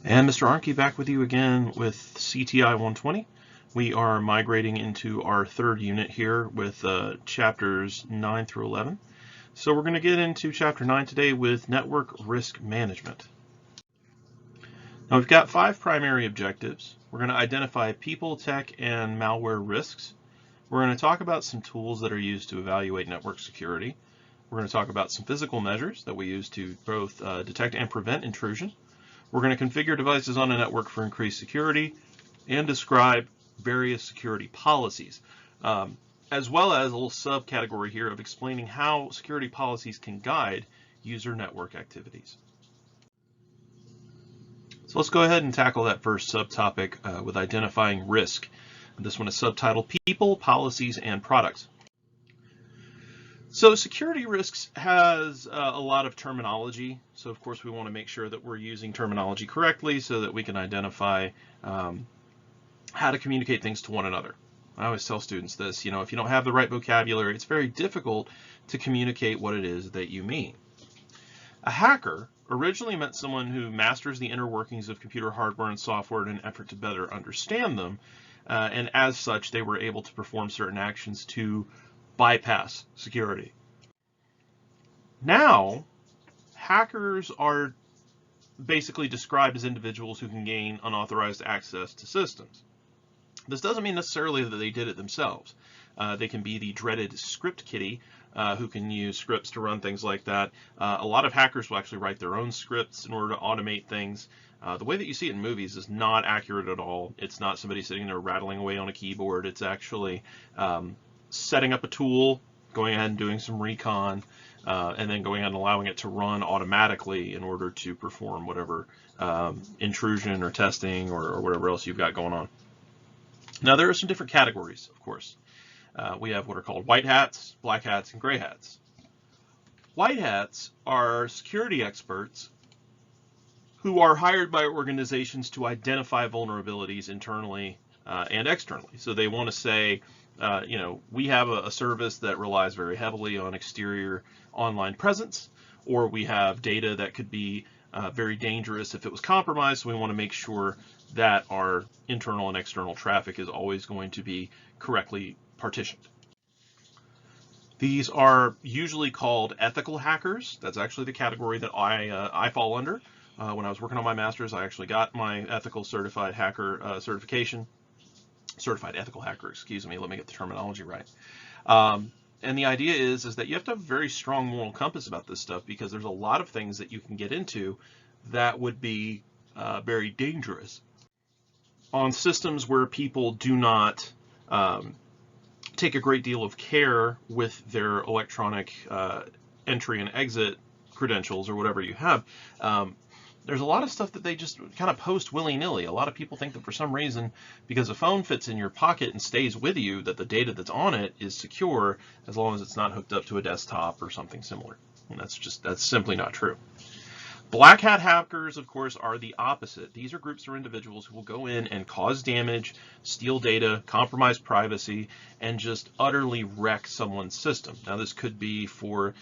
And Mr. Arnke back with you again with CTI 120. We are migrating into our third unit here with chapters 9 through 11. So we're going to get into chapter 9 today with network risk management. Now we've got 5 primary objectives. We're going to identify people, tech, and malware risks. We're going to talk about some tools that are used to evaluate network security. We're going to talk about some physical measures that we use to both detect and prevent intrusion. We're going to configure devices on a network for increased security and describe various security policies, as well as a little subcategory here of explaining how security policies can guide user network activities. So let's go ahead and tackle that first subtopic with identifying risk. This one is subtitled People, Policies, and Products. So security risks has a lot of terminology. So of course we want to make sure that we're using terminology correctly so that we can identify how to communicate things to one another. I always tell students this, if you don't have the right vocabulary, it's very difficult to communicate what it is that you mean. A hacker originally meant someone who masters the inner workings of computer hardware and software in an effort to better understand them. And as such, they were able to perform certain actions to bypass security. Now, hackers are basically described as individuals who can gain unauthorized access to systems. This doesn't mean necessarily that they did it themselves. They can be the dreaded script kiddie who can use scripts to run things like that. A lot of hackers will actually write their own scripts in order to automate things. The way that you see it in movies is not accurate at all. It's not somebody sitting there rattling away on a keyboard. It's actually setting up a tool, going ahead and doing some recon, and then going ahead and allowing it to run automatically in order to perform whatever intrusion or testing or whatever else you've got going on. Now there are some different categories, of course. We have what are called white hats, black hats, and gray hats. White hats are security experts who are hired by organizations to identify vulnerabilities internally and externally. So they want to say, we have a service that relies very heavily on exterior online presence, or we have data that could be very dangerous if it was compromised. So we want to make sure that our internal and external traffic is always going to be correctly partitioned. These are usually called ethical hackers. That's actually the category that I fall under. When I was working on my master's, I actually got my ethical certified hacker certification. Certified ethical hacker, excuse me, let me get the terminology right. And the idea is that you have to have a very strong moral compass about this stuff, because there's a lot of things that you can get into that would be very dangerous on systems where people do not take a great deal of care with their electronic entry and exit credentials or whatever you have. There's a lot of stuff that they just kind of post willy-nilly. A lot of people think that for some reason, because a phone fits in your pocket and stays with you, that the data that's on it is secure as long as it's not hooked up to a desktop or something similar. And that's simply not true. Black hat hackers, of course, are the opposite. These are groups or individuals who will go in and cause damage, steal data, compromise privacy, and just utterly wreck someone's system. Now, this could be for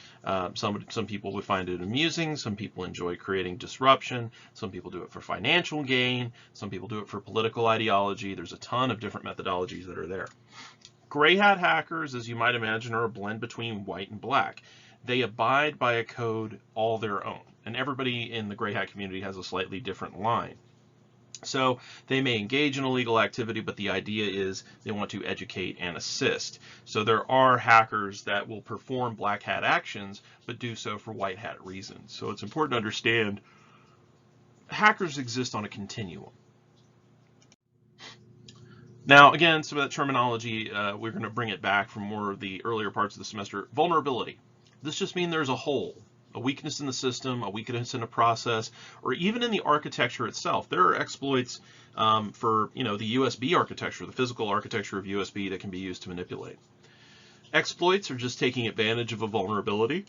some people would find it amusing. Some people enjoy creating disruption. Some people do it for financial gain. Some people do it for political ideology. There's a ton of different methodologies that are there. Gray hat hackers, as you might imagine, are a blend between white and black. They abide by a code all their own, and everybody in the gray hat community has a slightly different line. So they may engage in illegal activity, but the idea is they want to educate and assist. So there are hackers that will perform black hat actions, but do so for white hat reasons. So it's important to understand hackers exist on a continuum. Now, again, some of that terminology, we're going to bring it back from more of the earlier parts of the semester. Vulnerability. This just means there's a hole, a weakness in the system, a weakness in a process, or even in the architecture itself. There are exploits for the USB architecture, the physical architecture of USB that can be used to manipulate. Exploits are just taking advantage of a vulnerability.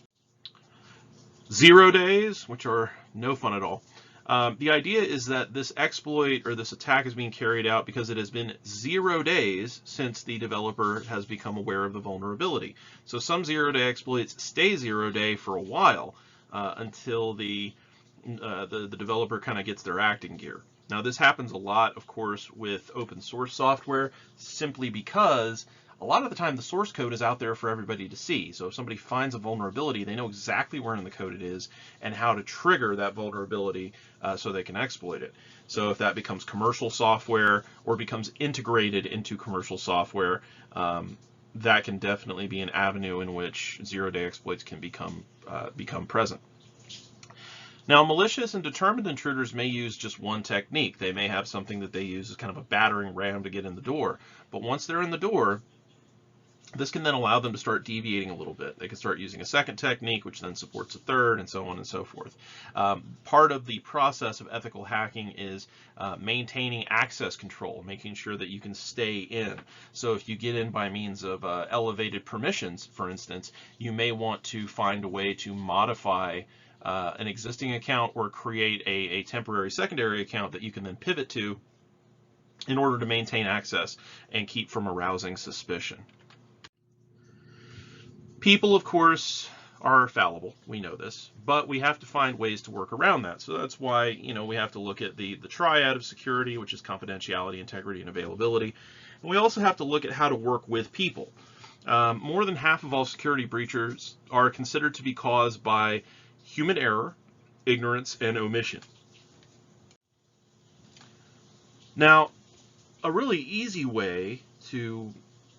0 days, which are no fun at all. The idea is that this exploit or this attack is being carried out because it has been 0 days since the developer has become aware of the vulnerability. So some 0-day exploits stay 0 day for a while until the the developer kind of gets their acting gear. Now this happens a lot, of course, with open source software, simply because a lot of the time the source code is out there for everybody to see. So if somebody finds a vulnerability, they know exactly where in the code it is and how to trigger that vulnerability so they can exploit it. So if that becomes commercial software or becomes integrated into commercial software, that can definitely be an avenue in which zero-day exploits can become present. Now, malicious and determined intruders may use just one technique. They may have something that they use as kind of a battering ram to get in the door. But once they're in the door, this can then allow them to start deviating a little bit. They can start using a second technique, which then supports a third, and so on and so forth. Part of the process of ethical hacking is maintaining access control, making sure that you can stay in. So if you get in by means of elevated permissions, for instance, you may want to find a way to modify an existing account or create a temporary secondary account that you can then pivot to in order to maintain access and keep from arousing suspicion. People, of course, are fallible. We know this, but we have to find ways to work around that. So that's why, we have to look at the triad of security, which is confidentiality, integrity, and availability. And we also have to look at how to work with people. More than half of all security breaches are considered to be caused by human error, ignorance, and omission. Now, a really easy way to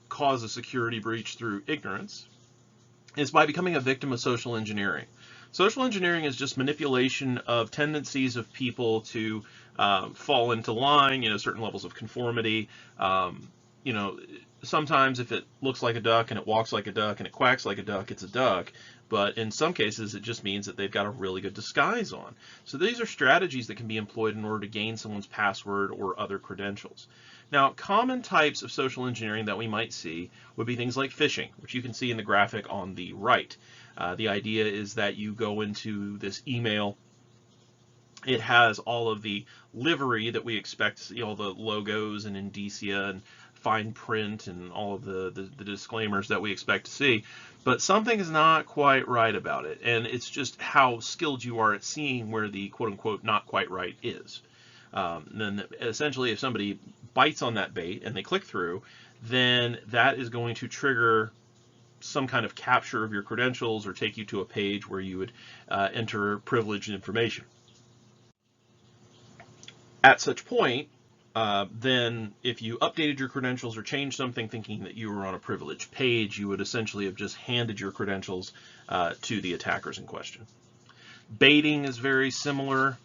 cause a security breach through ignorance is by becoming a victim of social engineering. Social engineering is just manipulation of tendencies of people to fall into line, certain levels of conformity. Sometimes if it looks like a duck and it walks like a duck and it quacks like a duck, it's a duck. But in some cases, it just means that they've got a really good disguise on. So these are strategies that can be employed in order to gain someone's password or other credentials. Now, common types of social engineering that we might see would be things like phishing, which you can see in the graphic on the right. The idea is that you go into this email. It has all of the livery that we expect to see, all the logos and indicia and fine print and all of the disclaimers that we expect to see. But something is not quite right about it, and it's just how skilled you are at seeing where the quote-unquote not quite right is. Then essentially, if somebody bites on that bait and they click through, then that is going to trigger some kind of capture of your credentials or take you to a page where you would enter privileged information. At such point, then if you updated your credentials or changed something thinking that you were on a privileged page, you would essentially have just handed your credentials to the attackers in question. Baiting is very similar.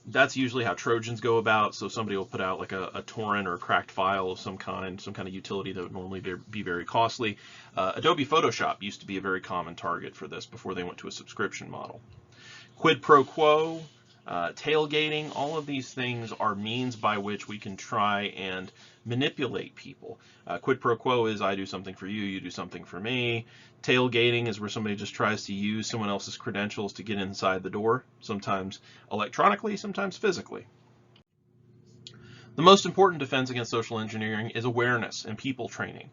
That's usually how Trojans go about. So somebody will put out like a torrent or a cracked file of some kind of utility that would normally be very costly. Adobe Photoshop used to be a very common target for this before they went to a subscription model. Quid pro quo, tailgating, all of these things are means by which we can try and manipulate people. Quid pro quo is I do something for you, you do something for me. Tailgating is where somebody just tries to use someone else's credentials to get inside the door, sometimes electronically, sometimes physically. The most important defense against social engineering is awareness and people training.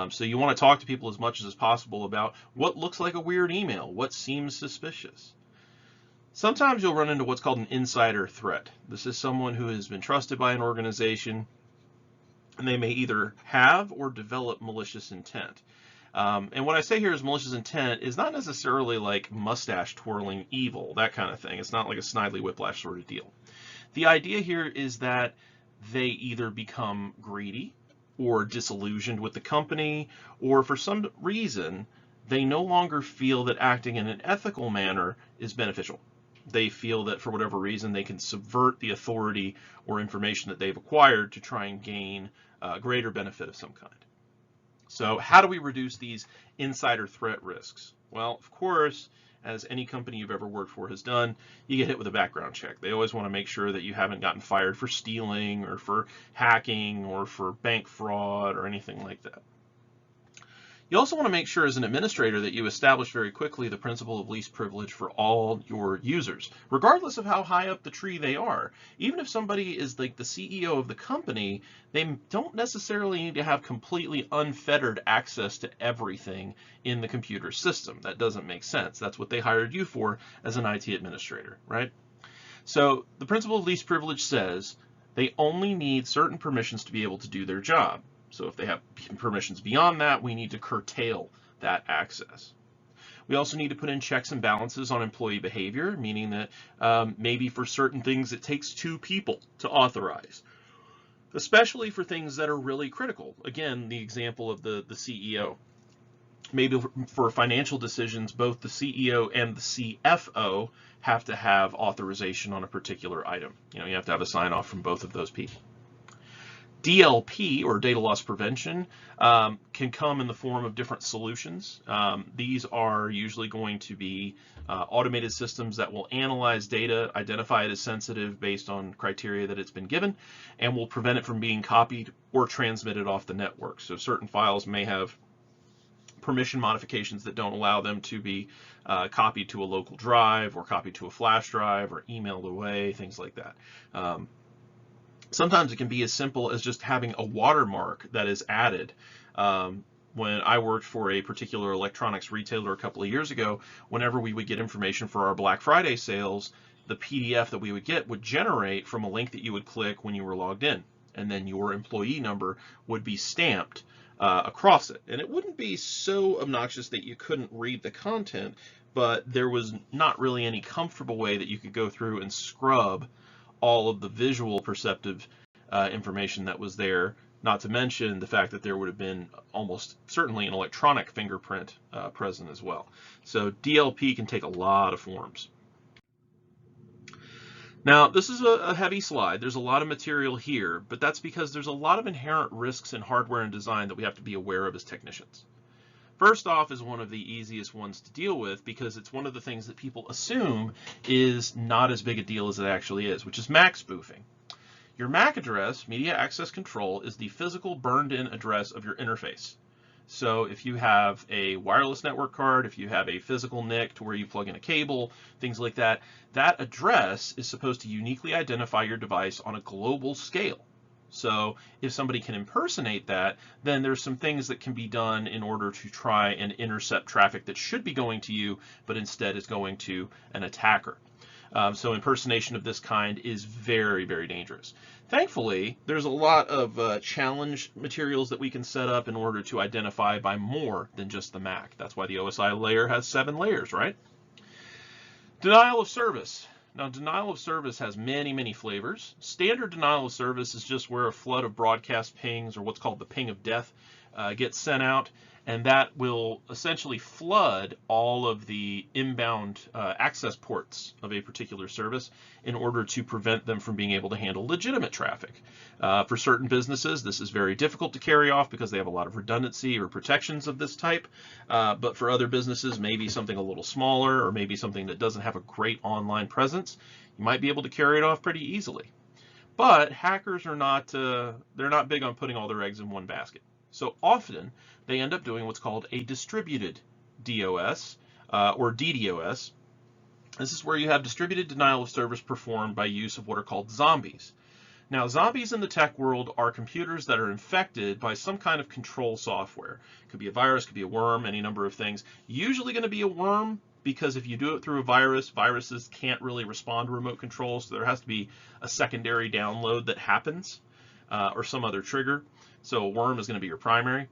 So you want to talk to people as much as possible about what looks like a weird email, what seems suspicious. Sometimes you'll run into what's called an insider threat. This is someone who has been trusted by an organization, and they may either have or develop malicious intent. And what I say here is malicious intent is not necessarily like mustache twirling evil, that kind of thing. It's not like a Snidely Whiplash sort of deal. The idea here is that they either become greedy or disillusioned with the company, or for some reason, they no longer feel that acting in an ethical manner is beneficial. They feel that for whatever reason, they can subvert the authority or information that they've acquired to try and gain greater benefit of some kind. So how do we reduce these insider threat risks? Well, of course, as any company you've ever worked for has done, you get hit with a background check. They always want to make sure that you haven't gotten fired for stealing or for hacking or for bank fraud or anything like that. You also want to make sure as an administrator that you establish very quickly the principle of least privilege for all your users, regardless of how high up the tree they are. Even if somebody is like the CEO of the company, they don't necessarily need to have completely unfettered access to everything in the computer system. That doesn't make sense. That's what they hired you for as an IT administrator, right? So the principle of least privilege says they only need certain permissions to be able to do their job. So if they have permissions beyond that, we need to curtail that access. We also need to put in checks and balances on employee behavior, meaning that maybe for certain things it takes 2 people to authorize, especially for things that are really critical. Again, the example of the CEO. Maybe for financial decisions, both the CEO and the CFO have to have authorization on a particular item. You have to have a sign off from both of those people. DLP, or data loss prevention, can come in the form of different solutions. These are usually going to be automated systems that will analyze data, identify it as sensitive based on criteria that it's been given, and will prevent it from being copied or transmitted off the network. So certain files may have permission modifications that don't allow them to be copied to a local drive or copied to a flash drive or emailed away, things like that. Sometimes it can be as simple as just having a watermark that is added. When I worked for a particular electronics retailer a couple of years ago, whenever we would get information for our Black Friday sales, the PDF that we would get would generate from a link that you would click when you were logged in, and then your employee number would be stamped across it. And it wouldn't be so obnoxious that you couldn't read the content, but there was not really any comfortable way that you could go through and scrub all of the visual perceptive information that was there, not to mention the fact that there would have been almost certainly an electronic fingerprint present as well. So DLP can take a lot of forms. Now, this is a heavy slide. There's a lot of material here, but that's because there's a lot of inherent risks in hardware and design that we have to be aware of as technicians. First off is one of the easiest ones to deal with because it's one of the things that people assume is not as big a deal as it actually is, which is MAC spoofing. Your MAC address, media access control, is the physical burned-in address of your interface. So if you have a wireless network card, if you have a physical NIC to where you plug in a cable, things like that, that address is supposed to uniquely identify your device on a global scale. So if somebody can impersonate that, then there's some things that can be done in order to try and intercept traffic that should be going to you, but instead is going to an attacker. So impersonation of this kind is very, very dangerous. Thankfully, there's a lot of challenge materials that we can set up in order to identify by more than just the MAC. That's why the OSI layer has 7 layers, right? Denial of service. Now, denial of service has many, many flavors. Standard denial of service is just where a flood of broadcast pings, or what's called the ping of death, gets sent out, and that will essentially flood all of the inbound access ports of a particular service in order to prevent them from being able to handle legitimate traffic. For certain businesses, this is very difficult to carry off because they have a lot of redundancy or protections of this type. But for other businesses, maybe something a little smaller or maybe something that doesn't have a great online presence, you might be able to carry it off pretty easily. But hackers are not, they're not big on putting all their eggs in one basket. So often they end up doing what's called a distributed DOS or DDoS. This is where you have distributed denial of service performed by use of what are called zombies. Now, zombies in the tech world are computers that are infected by some kind of control software. It could be a virus, could be a worm, any number of things. Usually going to be a worm, because if you do it through a virus, viruses can't really respond to remote control, so there has to be a secondary download that happens or some other trigger. So a worm is going to be your primary.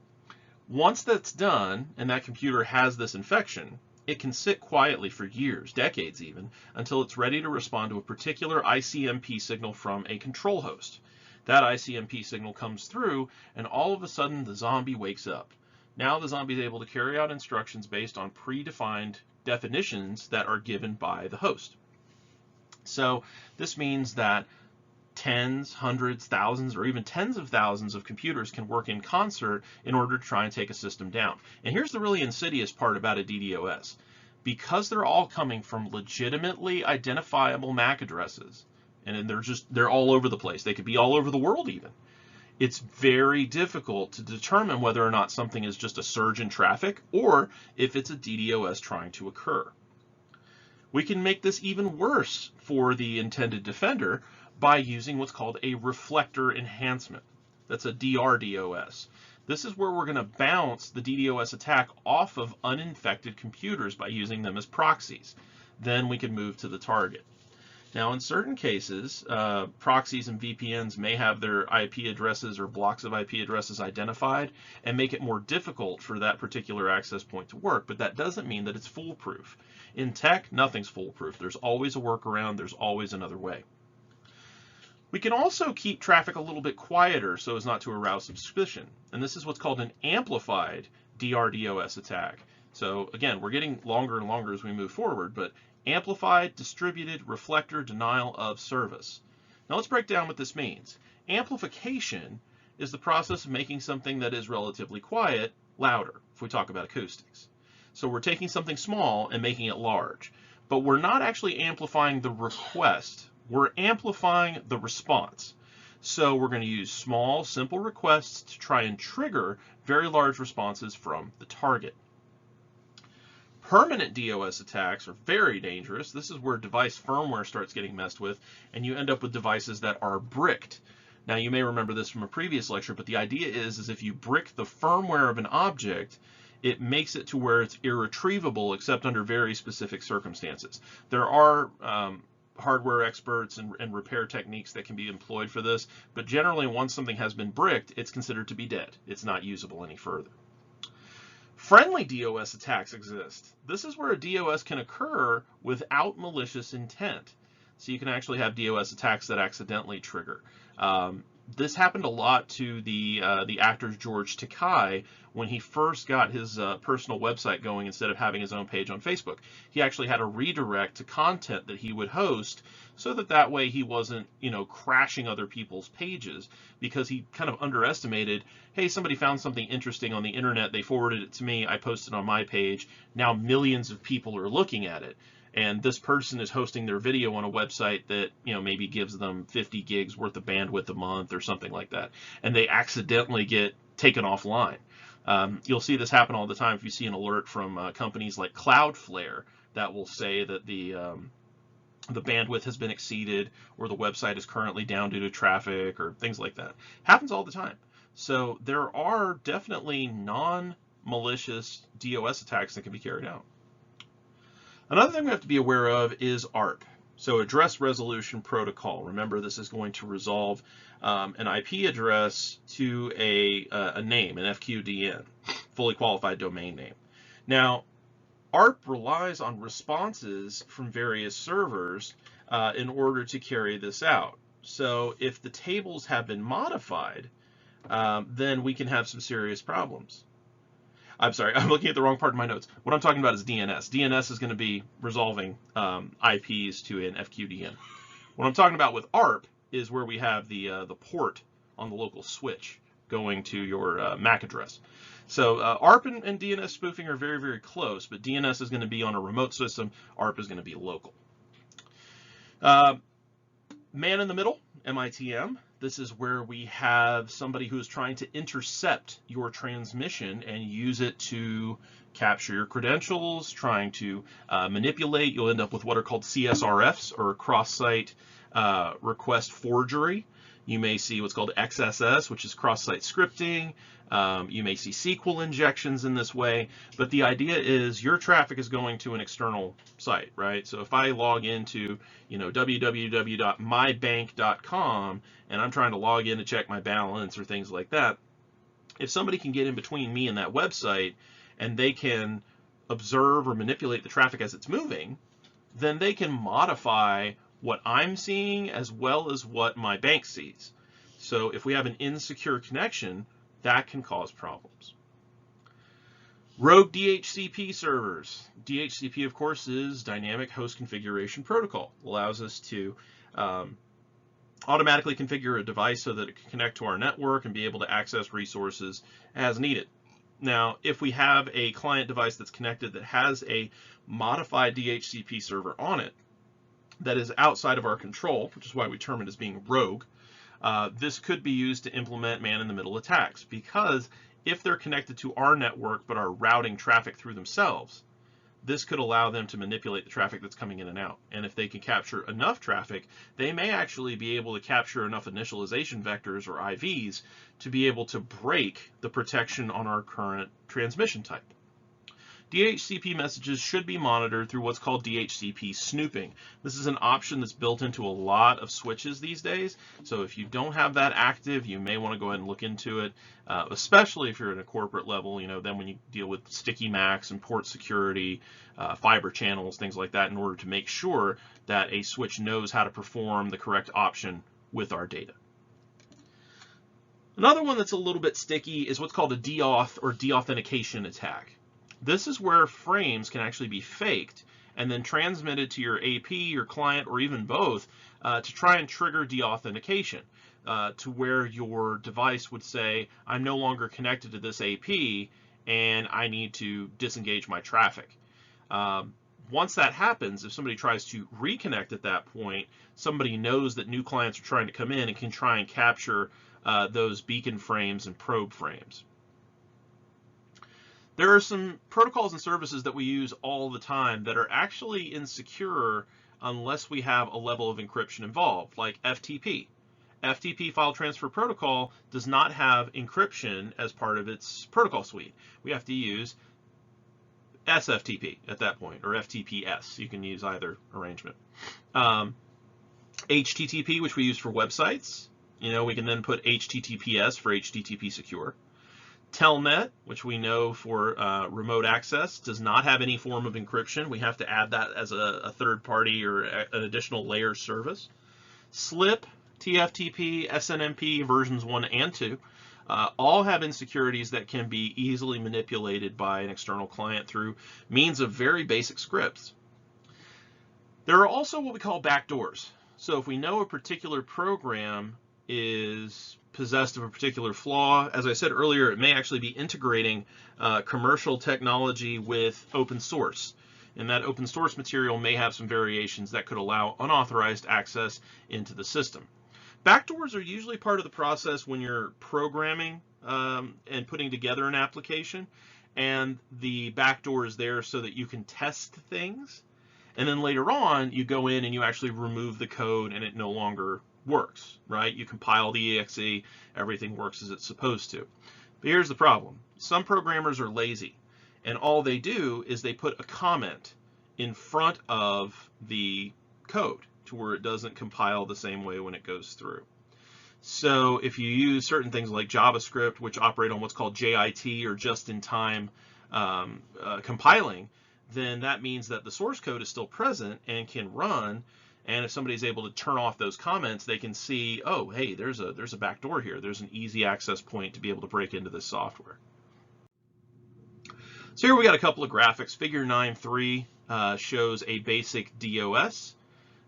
Once that's done and that computer has this infection, it can sit quietly for years, decades even, until it's ready to respond to a particular ICMP signal from a control host. That ICMP signal comes through, and all of a sudden the zombie wakes up. Now the zombie is able to carry out instructions based on predefined definitions that are given by the host. So this means that tens, hundreds, thousands, or even tens of thousands of computers can work in concert in order to try and take a system down. And here's the really insidious part about a DDoS. Because they're all coming from legitimately identifiable MAC addresses, and they're all over the place. They could be all over the world even. it's very difficult to determine whether or not something is just a surge in traffic or if it's a DDoS trying to occur. We can make this even worse for the intended defender by using what's called a reflector enhancement. That's a DRDoS. This is where we're going to bounce the DDoS attack off of uninfected computers by using them as proxies. Then we can move to the target. Now, in certain cases, proxies and VPNs may have their IP addresses or blocks of IP addresses identified and make it more difficult for that particular access point to work, but that doesn't mean that it's foolproof. In tech, nothing's foolproof. There's always a workaround. There's always another way. We can also keep traffic a little bit quieter so as not to arouse suspicion, and this is what's called an amplified DRDoS attack. So again, we're getting longer and longer as we move forward, but amplified distributed reflector denial of service. Now let's break down what this means. Amplification is the process of making something that is relatively quiet louder, if we talk about acoustics. So we're taking something small and making it large, but we're not actually amplifying the request. We're amplifying the response. So we're going to use small, simple requests to try and trigger very large responses from the target. Permanent DOS attacks are very dangerous. This is where device firmware starts getting messed with, and you end up with devices that are bricked. Now, you may remember this from a previous lecture, but the idea is if you brick the firmware of an object, it makes it to where it's irretrievable except under very specific circumstances. There are hardware experts and repair techniques that can be employed for this, but generally once something has been bricked, it's considered to be dead. It's not usable any further. Friendly DOS attacks exist. This is where a DOS can occur without malicious intent. So you can actually have DOS attacks that accidentally trigger. This happened a lot to the actor George Takei when he first got his personal website going instead of having his own page on Facebook. He actually had a redirect to content that he would host so that way he wasn't, crashing other people's pages, because he kind of underestimated, hey, somebody found something interesting on the internet, they forwarded it to me, I posted on my page, now millions of people are looking at it. And this person is hosting their video on a website that, maybe gives them 50 gigs worth of bandwidth a month or something like that. And they accidentally get taken offline. You'll see this happen all the time if you see an alert from companies like Cloudflare that will say that the bandwidth has been exceeded or the website is currently down due to traffic or things like that. Happens all the time. So there are definitely non-malicious DOS attacks that can be carried out. Another thing we have to be aware of is ARP, so Address Resolution Protocol. Remember, this is going to resolve an IP address to a name, an FQDN, fully qualified domain name. Now, ARP relies on responses from various servers in order to carry this out. So if the tables have been modified, then we can have some serious problems. I'm sorry, I'm looking at the wrong part of my notes. What I'm talking about is DNS. DNS is going to be resolving IPs to an FQDN. What I'm talking about with ARP is where we have the port on the local switch going to your MAC address. So ARP and DNS spoofing are very, very close, but DNS is going to be on a remote system. ARP is going to be local. Man in the middle, MITM. This is where we have somebody who is trying to intercept your transmission and use it to capture your credentials, trying to manipulate. You'll end up with what are called CSRFs, or cross-site request forgery. You may see what's called XSS, which is cross-site scripting. You may see SQL injections in this way, but the idea is your traffic is going to an external site, right? So if I log into, www.mybank.com and I'm trying to log in to check my balance or things like that, if somebody can get in between me and that website and they can observe or manipulate the traffic as it's moving, then they can modify what I'm seeing as well as what my bank sees. So if we have an insecure connection, that can cause problems. Rogue DHCP servers. DHCP, of course, is Dynamic Host Configuration Protocol. It allows us to automatically configure a device so that it can connect to our network and be able to access resources as needed. Now, if we have a client device that's connected that has a modified DHCP server on it that is outside of our control, which is why we term it as being rogue, This could be used to implement man-in-the-middle attacks, because if they're connected to our network but are routing traffic through themselves, this could allow them to manipulate the traffic that's coming in and out. And if they can capture enough traffic, they may actually be able to capture enough initialization vectors, or IVs, to be able to break the protection on our current transmission type. DHCP messages should be monitored through what's called DHCP snooping. This is an option that's built into a lot of switches these days. So if you don't have that active, you may want to go ahead and look into it, especially if you're at a corporate level. Then when you deal with sticky MACs and port security, fiber channels, things like that, in order to make sure that a switch knows how to perform the correct option with our data. Another one that's a little bit sticky is what's called a DAuth, or deauthentication attack. This is where frames can actually be faked and then transmitted to your AP, your client, or even both, to try and trigger deauthentication, to where your device would say, I'm no longer connected to this AP and I need to disengage my traffic. Once that happens, if somebody tries to reconnect at that point, somebody knows that new clients are trying to come in and can try and capture those beacon frames and probe frames. There are some protocols and services that we use all the time that are actually insecure unless we have a level of encryption involved, like FTP. FTP, File Transfer Protocol, does not have encryption as part of its protocol suite. We have to use SFTP at that point, or FTPS. You can use either arrangement. HTTP, which we use for websites. We can then put HTTPS for HTTP Secure. Telnet, which we know for remote access, does not have any form of encryption. We have to add that as a third party or an additional layer service. SLIP, TFTP, SNMP versions 1 and 2 all have insecurities that can be easily manipulated by an external client through means of very basic scripts. There are also what we call backdoors. So if we know a particular program is possessed of a particular flaw, as I said earlier, it may actually be integrating commercial technology with open source. And that open source material may have some variations that could allow unauthorized access into the system. Backdoors are usually part of the process when you're programming and putting together an application, and the backdoor is there so that you can test things. And then later on, you go in and you actually remove the code and it no longer works, right? You compile the exe, everything works as it's supposed to. But here's the problem. Some programmers are lazy, and all they do is they put a comment in front of the code to where it doesn't compile the same way when it goes through. So if you use certain things like JavaScript, which operate on what's called JIT, or just-in-time compiling, then that means that the source code is still present and can run. And if somebody's able to turn off those comments, they can see, oh, hey, there's a backdoor here. There's an easy access point to be able to break into this software. So here we got a couple of graphics. Figure 9.3 shows a basic DOS.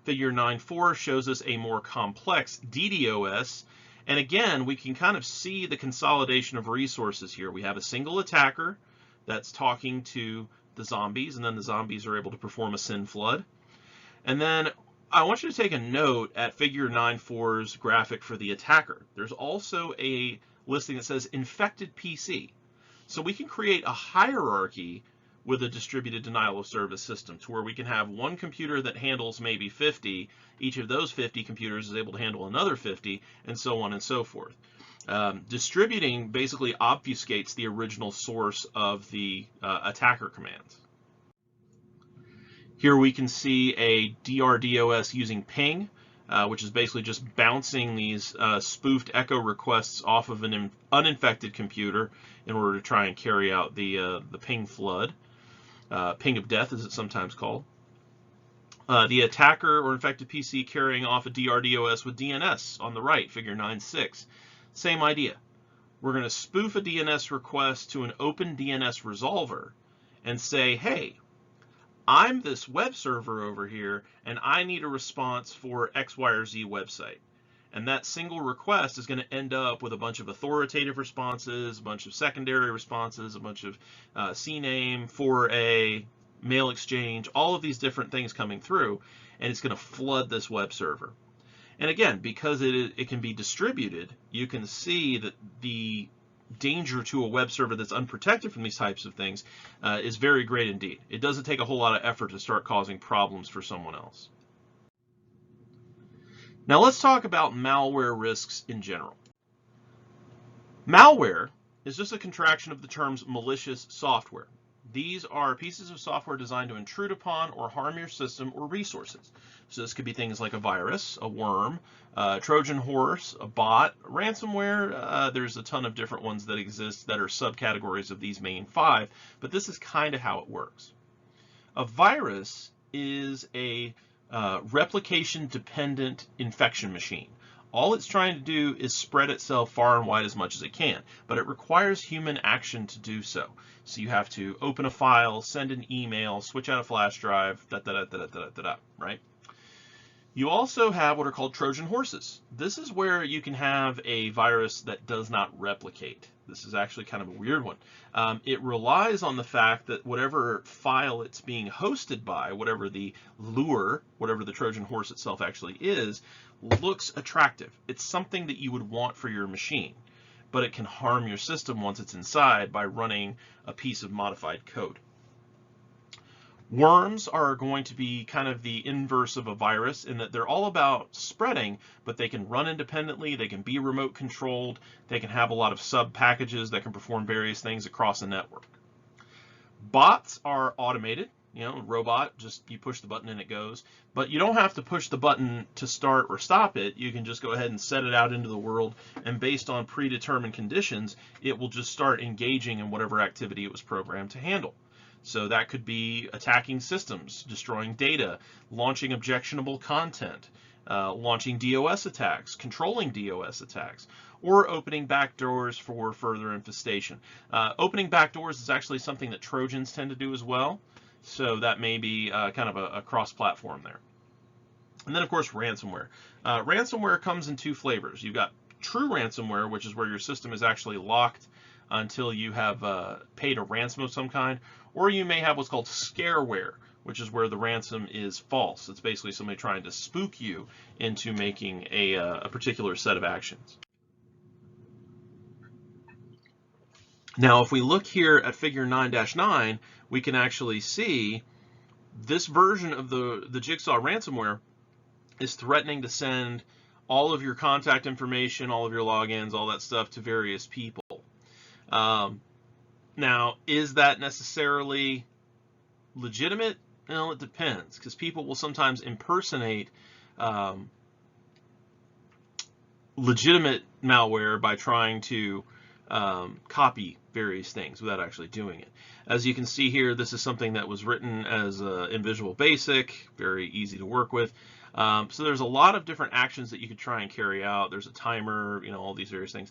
Figure 9.4 shows us a more complex DDoS. And again, we can kind of see the consolidation of resources here. We have a single attacker that's talking to the zombies, and then the zombies are able to perform a SYN flood. And then I want you to take a note at figure 9.4's graphic for the attacker. There's also a listing that says infected PC. So we can create a hierarchy with a distributed denial of service system, to where we can have one computer that handles maybe 50, each of those 50 computers is able to handle another 50, and so on and so forth. Distributing basically obfuscates the original source of the attacker commands. Here we can see a DRDOS using ping, which is basically just bouncing these spoofed echo requests off of an uninfected computer in order to try and carry out the ping flood. Ping of death, as it's sometimes called. The attacker or infected PC carrying off a DRDOS with DNS on the right, figure 9.6. Same idea. We're going to spoof a DNS request to an open DNS resolver and say, hey, I'm this web server over here, and I need a response for X, Y, or Z website. And that single request is going to end up with a bunch of authoritative responses, a bunch of secondary responses, a bunch of CNAME, 4A, mail exchange, all of these different things coming through, and it's going to flood this web server. And again, because it can be distributed, you can see that the danger to a web server that's unprotected from these types of things is very great indeed. It doesn't take a whole lot of effort to start causing problems for someone else. Now let's talk about malware risks in general. Malware is just a contraction of the terms malicious software. These are pieces of software designed to intrude upon or harm your system or resources. So this could be things like a virus, a worm, a Trojan horse, a bot, ransomware. There's a ton of different ones that exist that are subcategories of these main 5, but this is kind of how it works. A virus is a replication-dependent infection machine. All it's trying to do is spread itself far and wide as much as it can, but it requires human action to do so. So you have to open a file, send an email, switch out a flash drive, right? You also have what are called Trojan horses. This is where you can have a virus that does not replicate. This is actually kind of a weird one. It relies on the fact that whatever file it's being hosted by, whatever the lure, whatever the Trojan horse itself actually is, looks attractive. It's something that you would want for your machine, but it can harm your system once it's inside by running a piece of modified code. Worms are going to be kind of the inverse of a virus in that they're all about spreading, but they can run independently, they can be remote controlled, they can have a lot of sub packages that can perform various things across the network. Bots are automated, robot, just you push the button and it goes, but you don't have to push the button to start or stop it. You can just go ahead and set it out into the world, and based on predetermined conditions, it will just start engaging in whatever activity it was programmed to handle. So that could be attacking systems, destroying data, launching objectionable content, launching DOS attacks, controlling DOS attacks, or opening backdoors for further infestation. Opening backdoors is actually something that Trojans tend to do as well, so that may be kind of a cross-platform there. And then, of course, ransomware. Ransomware comes in 2 flavors. You've got true ransomware, which is where your system is actually locked until you have paid a ransom of some kind, or you may have what's called scareware, which is where the ransom is false. It's basically somebody trying to spook you into making a particular set of actions. Now, if we look here at figure 9-9, we can actually see this version of the Jigsaw ransomware is threatening to send all of your contact information, all of your logins, all that stuff to various people. Now, is that necessarily legitimate? Well, it depends, because people will sometimes impersonate legitimate malware by trying to copy various things without actually doing it. As you can see here, this is something that was written as in Visual Basic, very easy to work with. So there's a lot of different actions that you could try and carry out. There's a timer, all these various things.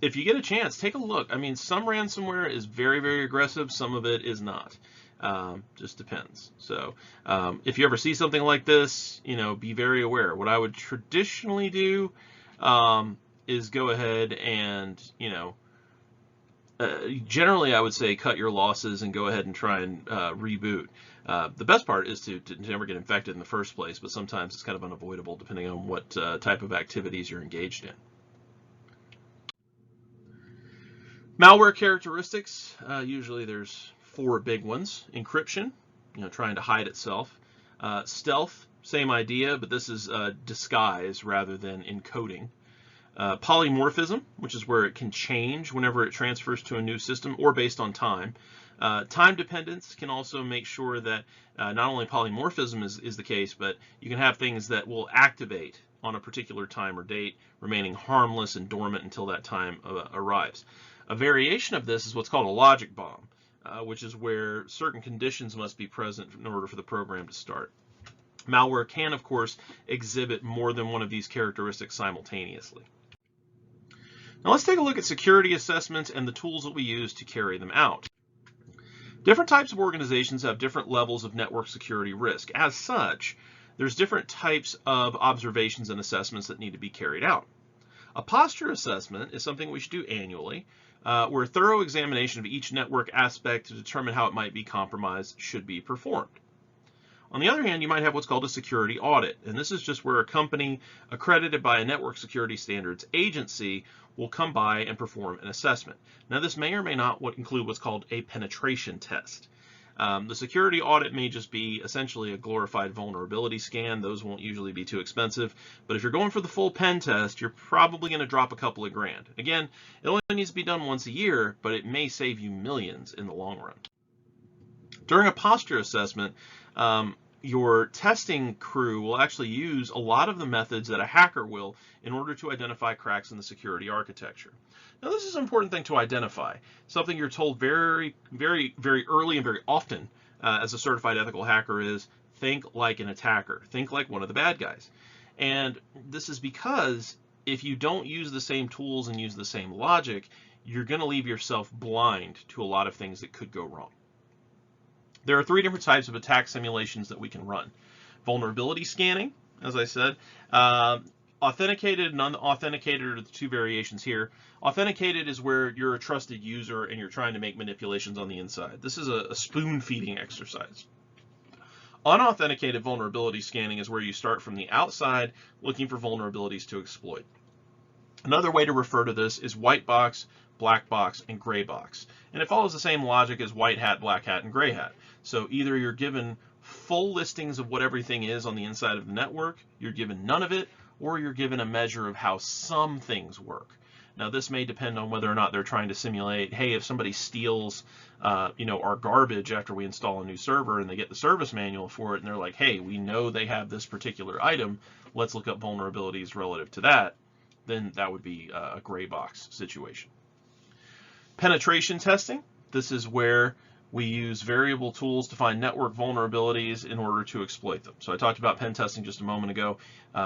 If you get a chance, take a look. I mean, some ransomware is very, very aggressive. Some of it is not. Just depends. So if you ever see something like this, be very aware. What I would traditionally do is go ahead and, generally I would say cut your losses and go ahead and try and reboot. The best part is to never get infected in the first place, but sometimes it's kind of unavoidable depending on what type of activities you're engaged in. Malware characteristics, usually there's 4 big ones. Encryption, trying to hide itself. Stealth, same idea, but this is disguise rather than encoding. Polymorphism, which is where it can change whenever it transfers to a new system or based on time. Time dependence can also make sure that not only polymorphism is the case, but you can have things that will activate on a particular time or date, remaining harmless and dormant until that time arrives. A variation of this is what's called a logic bomb, which is where certain conditions must be present in order for the program to start. Malware can, of course, exhibit more than one of these characteristics simultaneously. Now let's take a look at security assessments and the tools that we use to carry them out. Different types of organizations have different levels of network security risk. As such, there's different types of observations and assessments that need to be carried out. A posture assessment is something we should do annually, where a thorough examination of each network aspect to determine how it might be compromised should be performed. On the other hand, you might have what's called a security audit, and this is just where a company accredited by a network security standards agency will come by and perform an assessment. Now, this may or may not include what's called a penetration test. The security audit may just be essentially a glorified vulnerability scan. Those won't usually be too expensive. But if you're going for the full pen test, you're probably going to drop a couple of grand. Again, it only needs to be done once a year, but it may save you millions in the long run. During a posture assessment, your testing crew will actually use a lot of the methods that a hacker will in order to identify cracks in the security architecture. Now, this is an important thing to identify, something you're told very, very, very early and very often as a certified ethical hacker is think like an attacker, think like one of the bad guys. And this is because if you don't use the same tools and use the same logic, you're going to leave yourself blind to a lot of things that could go wrong. There are 3 different types of attack simulations that we can run. Vulnerability scanning, as I said. Authenticated and unauthenticated are the 2 variations here. Authenticated is where you're a trusted user and you're trying to make manipulations on the inside. This is a spoon-feeding exercise. Unauthenticated vulnerability scanning is where you start from the outside looking for vulnerabilities to exploit. Another way to refer to this is white box, black box, and gray box. And it follows the same logic as white hat, black hat, and gray hat. So either you're given full listings of what everything is on the inside of the network, you're given none of it, or you're given a measure of how some things work. Now, this may depend on whether or not they're trying to simulate, hey, if somebody steals our garbage after we install a new server and they get the service manual for it and they're like, hey, we know they have this particular item, let's look up vulnerabilities relative to that, then that would be a gray box situation. Penetration testing. This is where we use variable tools to find network vulnerabilities in order to exploit them. So I talked about pen testing just a moment ago.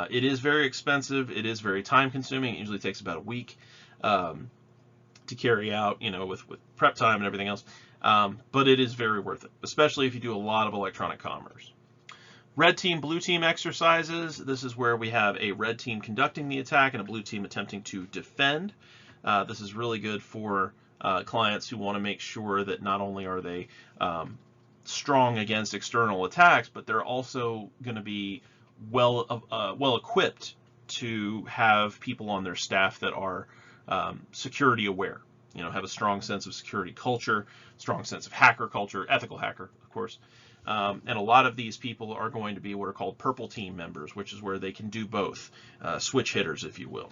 It is very expensive. It is very time consuming. It usually takes about a week to carry out, with prep time and everything else. But it is very worth it, especially if you do a lot of electronic commerce. Red team, blue team exercises. This is where we have a red team conducting the attack and a blue team attempting to defend. This is really good for clients who want to make sure that not only are they strong against external attacks, but they're also going to be well equipped to have people on their staff that are security aware. Have a strong sense of security culture, strong sense of hacker culture, ethical hacker, of course. And a lot of these people are going to be what are called purple team members, which is where they can do both, switch hitters, if you will.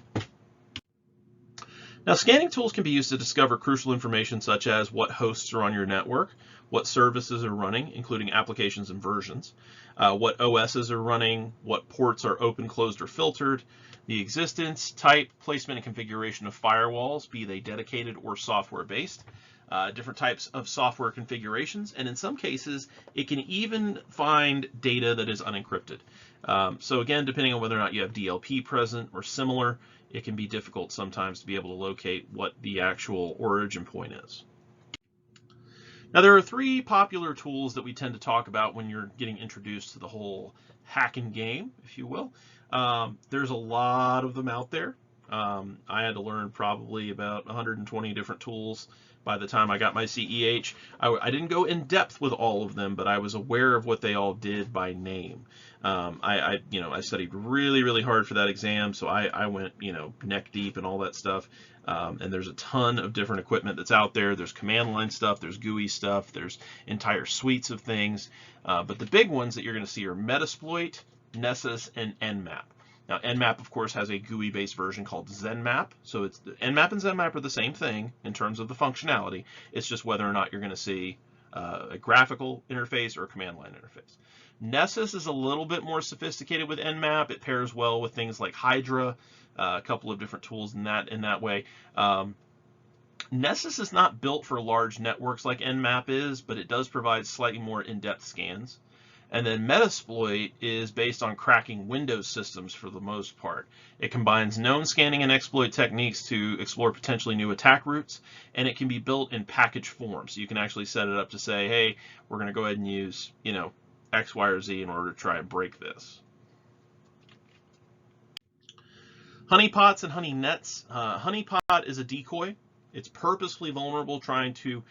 Now, scanning tools can be used to discover crucial information such as what hosts are on your network, what services are running, including applications and versions, what OSs are running, what ports are open, closed, or filtered, the existence, type, placement, and configuration of firewalls, be they dedicated or software-based, different types of software configurations, and in some cases, it can even find data that is unencrypted. So again, depending on whether or not you have DLP present or similar, it can be difficult sometimes to be able to locate what the actual origin point is. Now, there are 3 popular tools that we tend to talk about when you're getting introduced to the whole hacking game, if you will. There's a lot of them out there. I had to learn probably about 120 different tools by the time I got my CEH. I didn't go in depth with all of them, but I was aware of what they all did by name. I studied really, really hard for that exam, so I went, neck deep and all that stuff. And there's a ton of different equipment that's out there. There's command line stuff, there's GUI stuff, there's entire suites of things. But the big ones that you're going to see are Metasploit, Nessus, and Nmap. Now, Nmap, of course, has a GUI-based version called ZenMap. So it's Nmap and ZenMap are the same thing in terms of the functionality. It's just whether or not you're going to see a graphical interface or a command line interface. Nessus is a little bit more sophisticated with Nmap. It pairs well with things like Hydra, a couple of different tools in that way. Nessus is not built for large networks like Nmap is, but it does provide slightly more in-depth scans. And then Metasploit is based on cracking Windows systems for the most part. It combines known scanning and exploit techniques to explore potentially new attack routes, and it can be built in package form. So you can actually set it up to say, hey, we're going to go ahead and use, X, Y, or Z in order to try and break this. Honeypots and honey nets. Honeypot is a decoy. It's purposefully vulnerable, trying to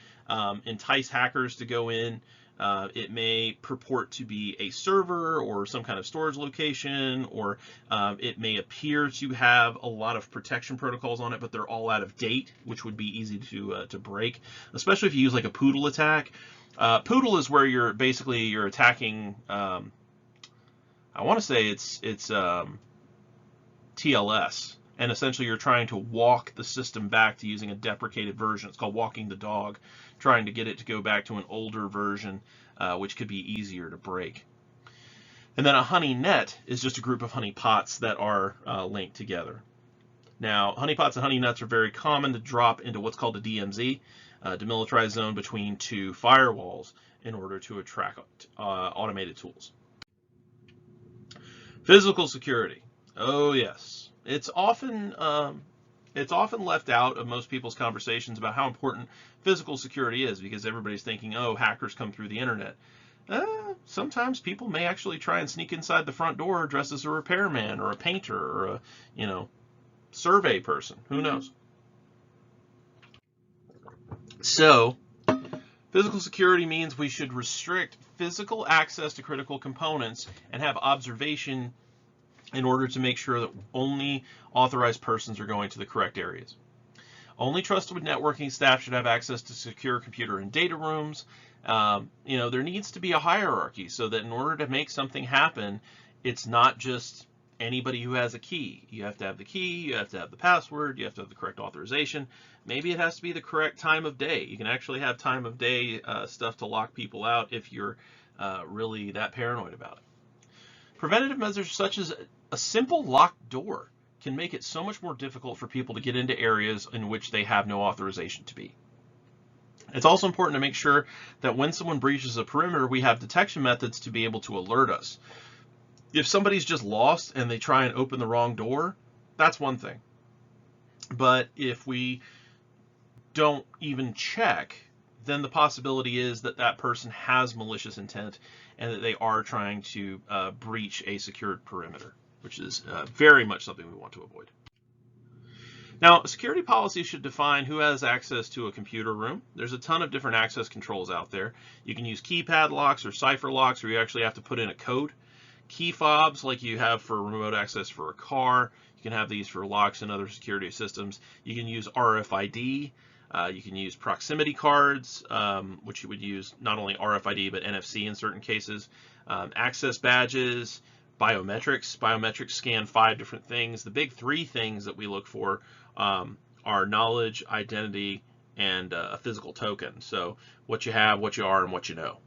entice hackers to go in. It may purport to be a server or some kind of storage location, or it may appear to have a lot of protection protocols on it, but they're all out of date, which would be easy to break, especially if you use like a poodle attack. Poodle is where you're attacking. I want to say it's TLS, and essentially you're trying to walk the system back to using a deprecated version. It's called walking the dog, trying to get it to go back to an older version, which could be easier to break. And then a honey net is just a group of honey pots that are linked together. Now, honey pots and honey nuts are very common to drop into what's called a DMZ, demilitarized zone between two firewalls, in order to attract automated tools. Physical security. Oh yes, it's often left out of most people's conversations about how important physical security is, because everybody's thinking, oh, hackers come through the internet. Sometimes people may actually try and sneak inside the front door dressed as a repairman or a painter or a, survey person. Who knows? So, physical security means we should restrict physical access to critical components and have observation in order to make sure that only authorized persons are going to the correct areas. Only trusted networking staff should have access to secure computer and data rooms. There needs to be a hierarchy so that in order to make something happen, it's not just anybody who has a key. You have to have the key, you have to have the password, you have to have the correct authorization. Maybe it has to be the correct time of day. You can actually have time of day stuff to lock people out if you're really that paranoid about it. Preventative measures such as a simple locked door can make it so much more difficult for people to get into areas in which they have no authorization to be. It's also important to make sure that when someone breaches a perimeter, we have detection methods to be able to alert us. If somebody's just lost and they try and open the wrong door, that's one thing. But if we don't even check, then the possibility is that that person has malicious intent and that they are trying to breach a secured perimeter, which is very much something we want to avoid. Now, a security policy should define who has access to a computer room. There's a ton of different access controls out there. You can use keypad locks or cipher locks, or you actually have to put in a code. Key fobs, like you have for remote access for a car. You can have these for locks and other security systems. You can use RFID. You can use proximity cards, which you would use not only RFID but NFC in certain cases. Access badges, biometrics. Biometrics scan 5 different things. The big 3 things that we look for are knowledge, identity, and a physical token. So what you have, what you are, and what you know.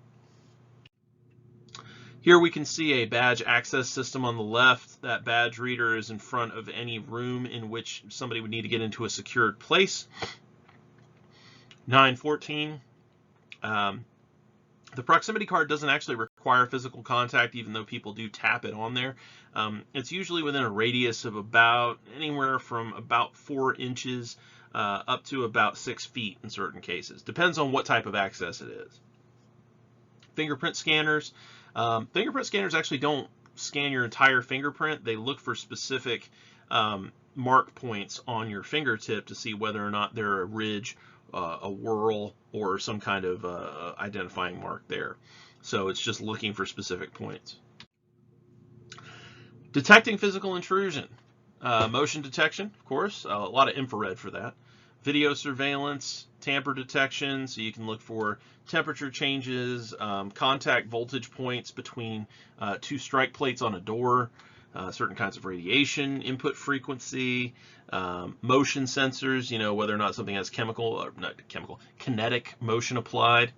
Here we can see a badge access system on the left. That badge reader is in front of any room in which somebody would need to get into a secured place. 914. The proximity card doesn't actually require physical contact, even though people do tap it on there. It's usually within a radius of about anywhere from about 4 inches up to about 6 feet in certain cases. Depends on what type of access it is. Fingerprint scanners. Fingerprint scanners actually don't scan your entire fingerprint. They look for specific mark points on your fingertip to see whether or not they're a ridge, a whorl, or some kind of identifying mark there. So it's just looking for specific points. Detecting physical intrusion. Motion detection, of course, a lot of infrared for that. Video surveillance, tamper detection, so you can look for temperature changes, contact voltage points between 2 strike plates on a door, certain kinds of radiation, input frequency, motion sensors, whether or not something has kinetic motion applied.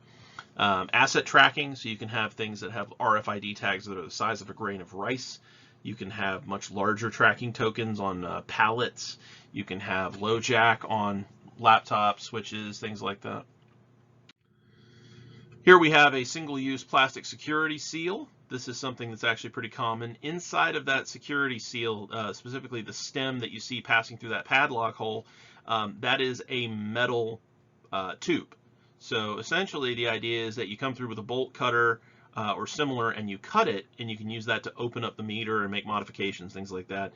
Asset tracking, so you can have things that have RFID tags that are the size of a grain of rice. You can have much larger tracking tokens on pallets. You can have LoJack on laptops, switches, things like that. Here we have a single-use plastic security seal. This is something that's actually pretty common. Inside of that security seal, specifically the stem that you see passing through that padlock hole, that is a metal tube. So essentially the idea is that you come through with a bolt cutter or similar and you cut it, and you can use that to open up the meter and make modifications, things like that.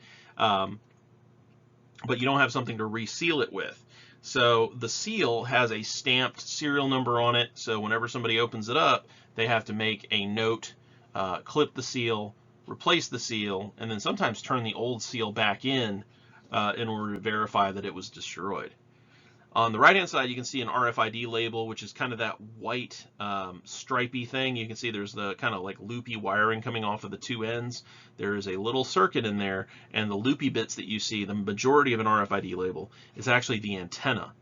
but you don't have something to reseal it with. So the seal has a stamped serial number on it, so whenever somebody opens it up, they have to make a note, clip the seal, replace the seal, and then sometimes turn the old seal back in order to verify that it was destroyed. On the right-hand side, you can see an RFID label, which is kind of that white stripy thing. You can see there's the kind of like loopy wiring coming off of the two ends. There is a little circuit in there, and the loopy bits that you see, the majority of an RFID label, is actually the antenna.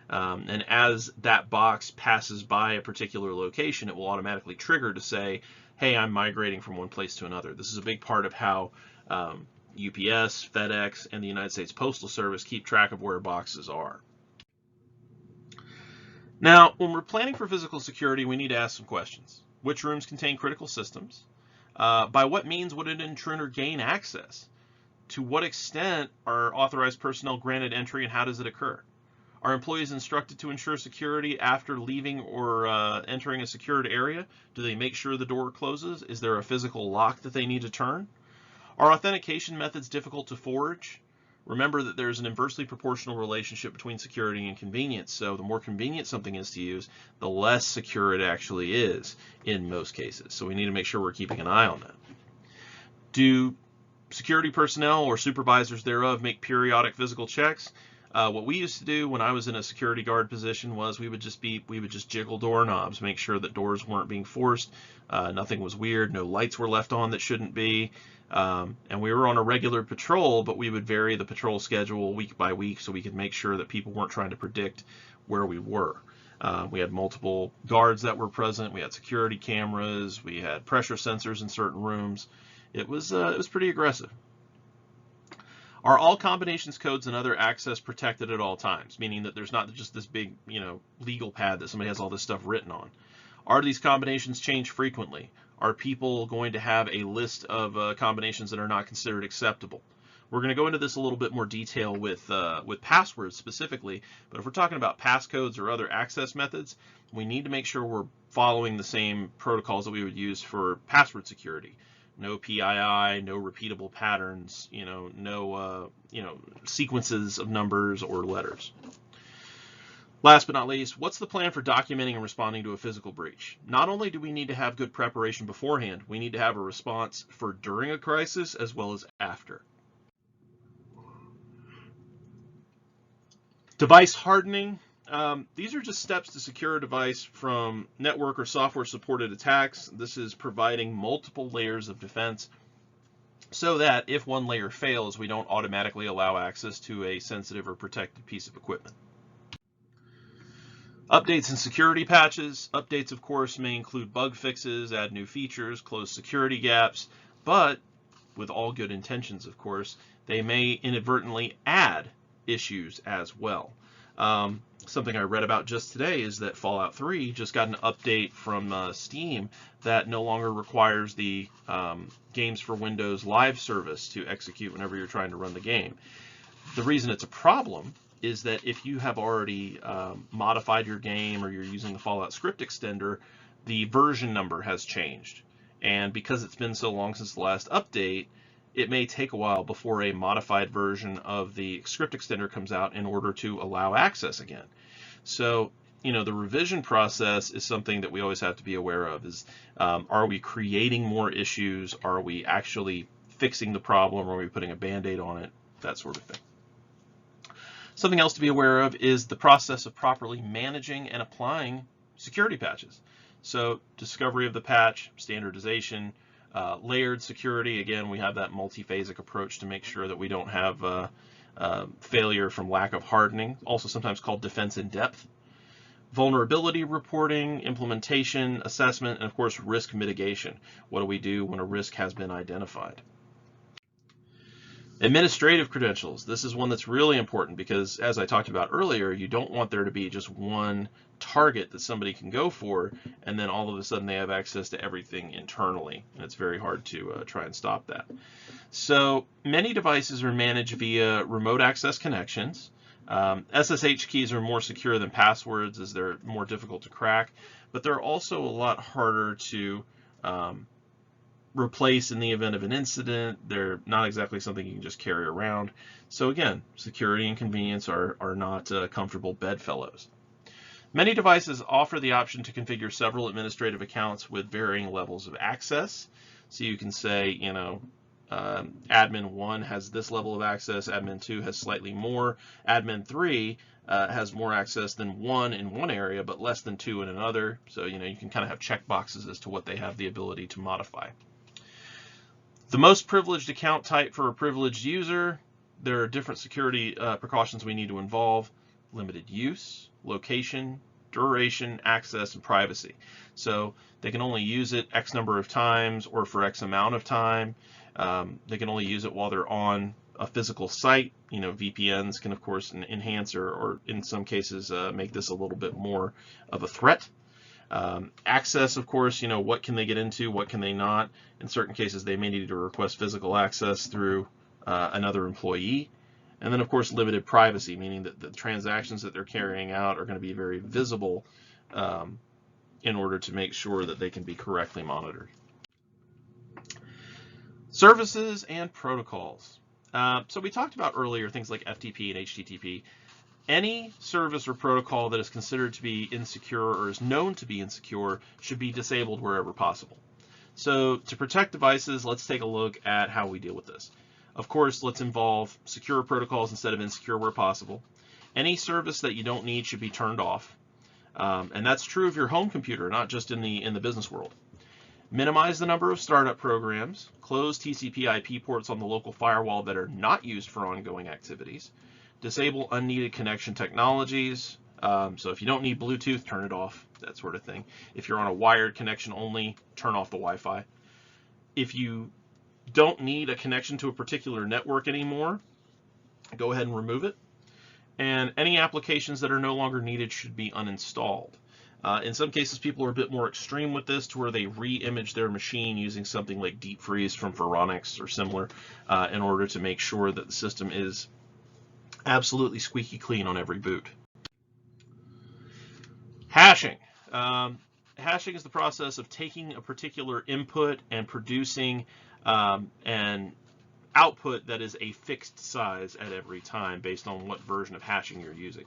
And as that box passes by a particular location, it will automatically trigger to say, hey, I'm migrating from one place to another. This is a big part of how UPS, FedEx, and the United States Postal Service keep track of where boxes are. Now, when we're planning for physical security, we need to ask some questions. Which rooms contain critical systems? By what means would an intruder gain access? To what extent are authorized personnel granted entry, and how does it occur? Are employees instructed to ensure security after leaving or entering a secured area? Do they make sure the door closes? Is there a physical lock that they need to turn? Are authentication methods difficult to forge? Remember that there's an inversely proportional relationship between security and convenience. So the more convenient something is to use, the less secure it actually is in most cases. So we need to make sure we're keeping an eye on that. Do security personnel or supervisors thereof make periodic physical checks? What we used to do when I was in a security guard position was we would just jiggle doorknobs, make sure that doors weren't being forced, nothing was weird, no lights were left on that shouldn't be. And we were on a regular patrol, but we would vary the patrol schedule week by week so we could make sure that people weren't trying to predict where we were. We had multiple guards that were present. We had security cameras. We had pressure sensors in certain rooms. It was pretty aggressive. Are all combinations, codes, and other access protected at all times? Meaning that there's not just this big, legal pad that somebody has all this stuff written on. Are these combinations changed frequently? Are people going to have a list of combinations that are not considered acceptable? We're going to go into this a little bit more detail with passwords specifically, but if we're talking about passcodes or other access methods, we need to make sure we're following the same protocols that we would use for password security. No PII, no repeatable patterns, no sequences of numbers or letters. Last but not least, what's the plan for documenting and responding to a physical breach? Not only do we need to have good preparation beforehand, we need to have a response for during a crisis as well as after. Device hardening. These are just steps to secure a device from network or software supported attacks. This is providing multiple layers of defense so that if one layer fails, we don't automatically allow access to a sensitive or protected piece of equipment. Updates and security patches. Updates, of course, may include bug fixes, add new features, close security gaps, but with all good intentions, of course, they may inadvertently add issues as well. Something I read about just today is that Fallout 3 just got an update from Steam that no longer requires the Games for Windows live service to execute whenever you're trying to run the game. The reason it's a problem is that if you have already modified your game or you're using the Fallout script extender, the version number has changed. And because it's been so long since the last update, it may take a while before a modified version of the script extender comes out in order to allow access again. So, the revision process is something that we always have to be aware of. Are we creating more issues? Are we actually fixing the problem? Are we putting a Band-Aid on it? That sort of thing. Something else to be aware of is the process of properly managing and applying security patches. So discovery of the patch, standardization, layered security. Again, we have that multi-phasic approach to make sure that we don't have failure from lack of hardening, also sometimes called defense in depth. Vulnerability reporting, implementation, assessment, and of course risk mitigation. What do we do when a risk has been identified? Administrative credentials. This is one that's really important because, as I talked about earlier, you don't want there to be just one target that somebody can go for and then all of a sudden they have access to everything internally, and it's very hard to try and stop that. So many devices are managed via remote access connections. SSH keys are more secure than passwords as they're more difficult to crack, but they're also a lot harder to replace in the event of an incident. They're not exactly something you can just carry around. So again, security and convenience are not comfortable bedfellows. Many devices offer the option to configure several administrative accounts with varying levels of access. So you can say, you know, admin 1 has this level of access, admin 2 has slightly more, admin 3 has more access than 1 in one area, but less than 2 in another. So, you know, you can kind of have checkboxes as to what they have the ability to modify. The most privileged account type for a privileged user, there are different security precautions we need to involve: limited use, location, duration, access, and privacy. So they can only use it X number of times or for X amount of time. They can only use it while they're on a physical site. You know, VPNs can of course enhance or in some cases make this a little bit more of a threat. Access, of course, you know, what can they get into, what can they not? In certain cases, they may need to request physical access through another employee. And then, of course, limited privacy, meaning that the transactions that they're carrying out are going to be very visible in order to make sure that they can be correctly monitored. Services and protocols. So we talked about earlier things like FTP and HTTP. Any service or protocol that is considered to be insecure or is known to be insecure should be disabled wherever possible. So to protect devices, let's take a look at how we deal with this. Of course, let's involve secure protocols instead of insecure where possible. Any service that you don't need should be turned off. And that's true of your home computer, not just in the business world. Minimize the number of startup programs. Close TCP/IP ports on the local firewall that are not used for ongoing activities. Disable unneeded connection technologies. So if you don't need Bluetooth, turn it off, that sort of thing. If you're on a wired connection only, turn off the Wi-Fi. If you don't need a connection to a particular network anymore, go ahead and remove it. And any applications that are no longer needed should be uninstalled. In some cases, people are a bit more extreme with this, to where they re-image their machine using something like Deep Freeze from Phoronix or similar in order to make sure that the system is absolutely squeaky clean on every boot. Hashing. Hashing is the process of taking a particular input and producing an output that is a fixed size at every time based on what version of hashing you're using.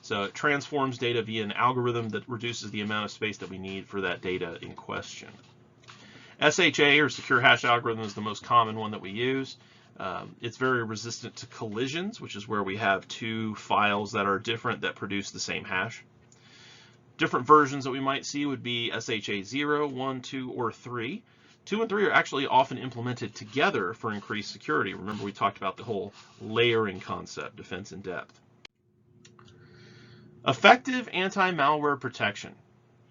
So it transforms data via an algorithm that reduces the amount of space that we need for that data in question. SHA, or secure hash algorithm, is the most common one that we use. It's very resistant to collisions, which is where we have two files that are different that produce the same hash. Different versions that we might see would be SHA 0, 1, 2, or 3. 2 and 3 are actually often implemented together for increased security. Remember, we talked about the whole layering concept, defense in depth. Effective anti-malware protection.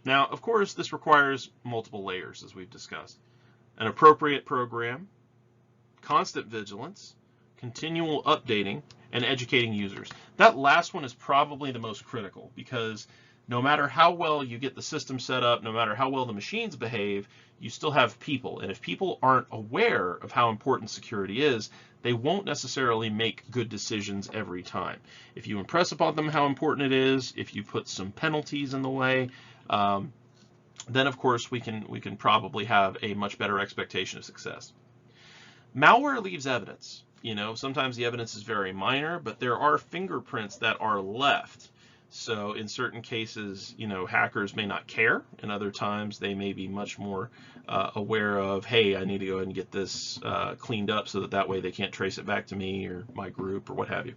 Now, of course, this requires multiple layers, as we've discussed. An appropriate program, constant vigilance, continual updating, and educating users. That last one is probably the most critical, because no matter how well you get the system set up, no matter how well the machines behave, you still have people. And if people aren't aware of how important security is, they won't necessarily make good decisions every time. If you impress upon them how important it is, if you put some penalties in the way, then of course we can probably have a much better expectation of success. Malware leaves evidence. You know, sometimes the evidence is very minor, but there are fingerprints that are left. So in certain cases, you know, hackers may not care, and other times they may be much more aware of, hey, I need to go ahead and get this cleaned up so that way they can't trace it back to me or my group or what have you.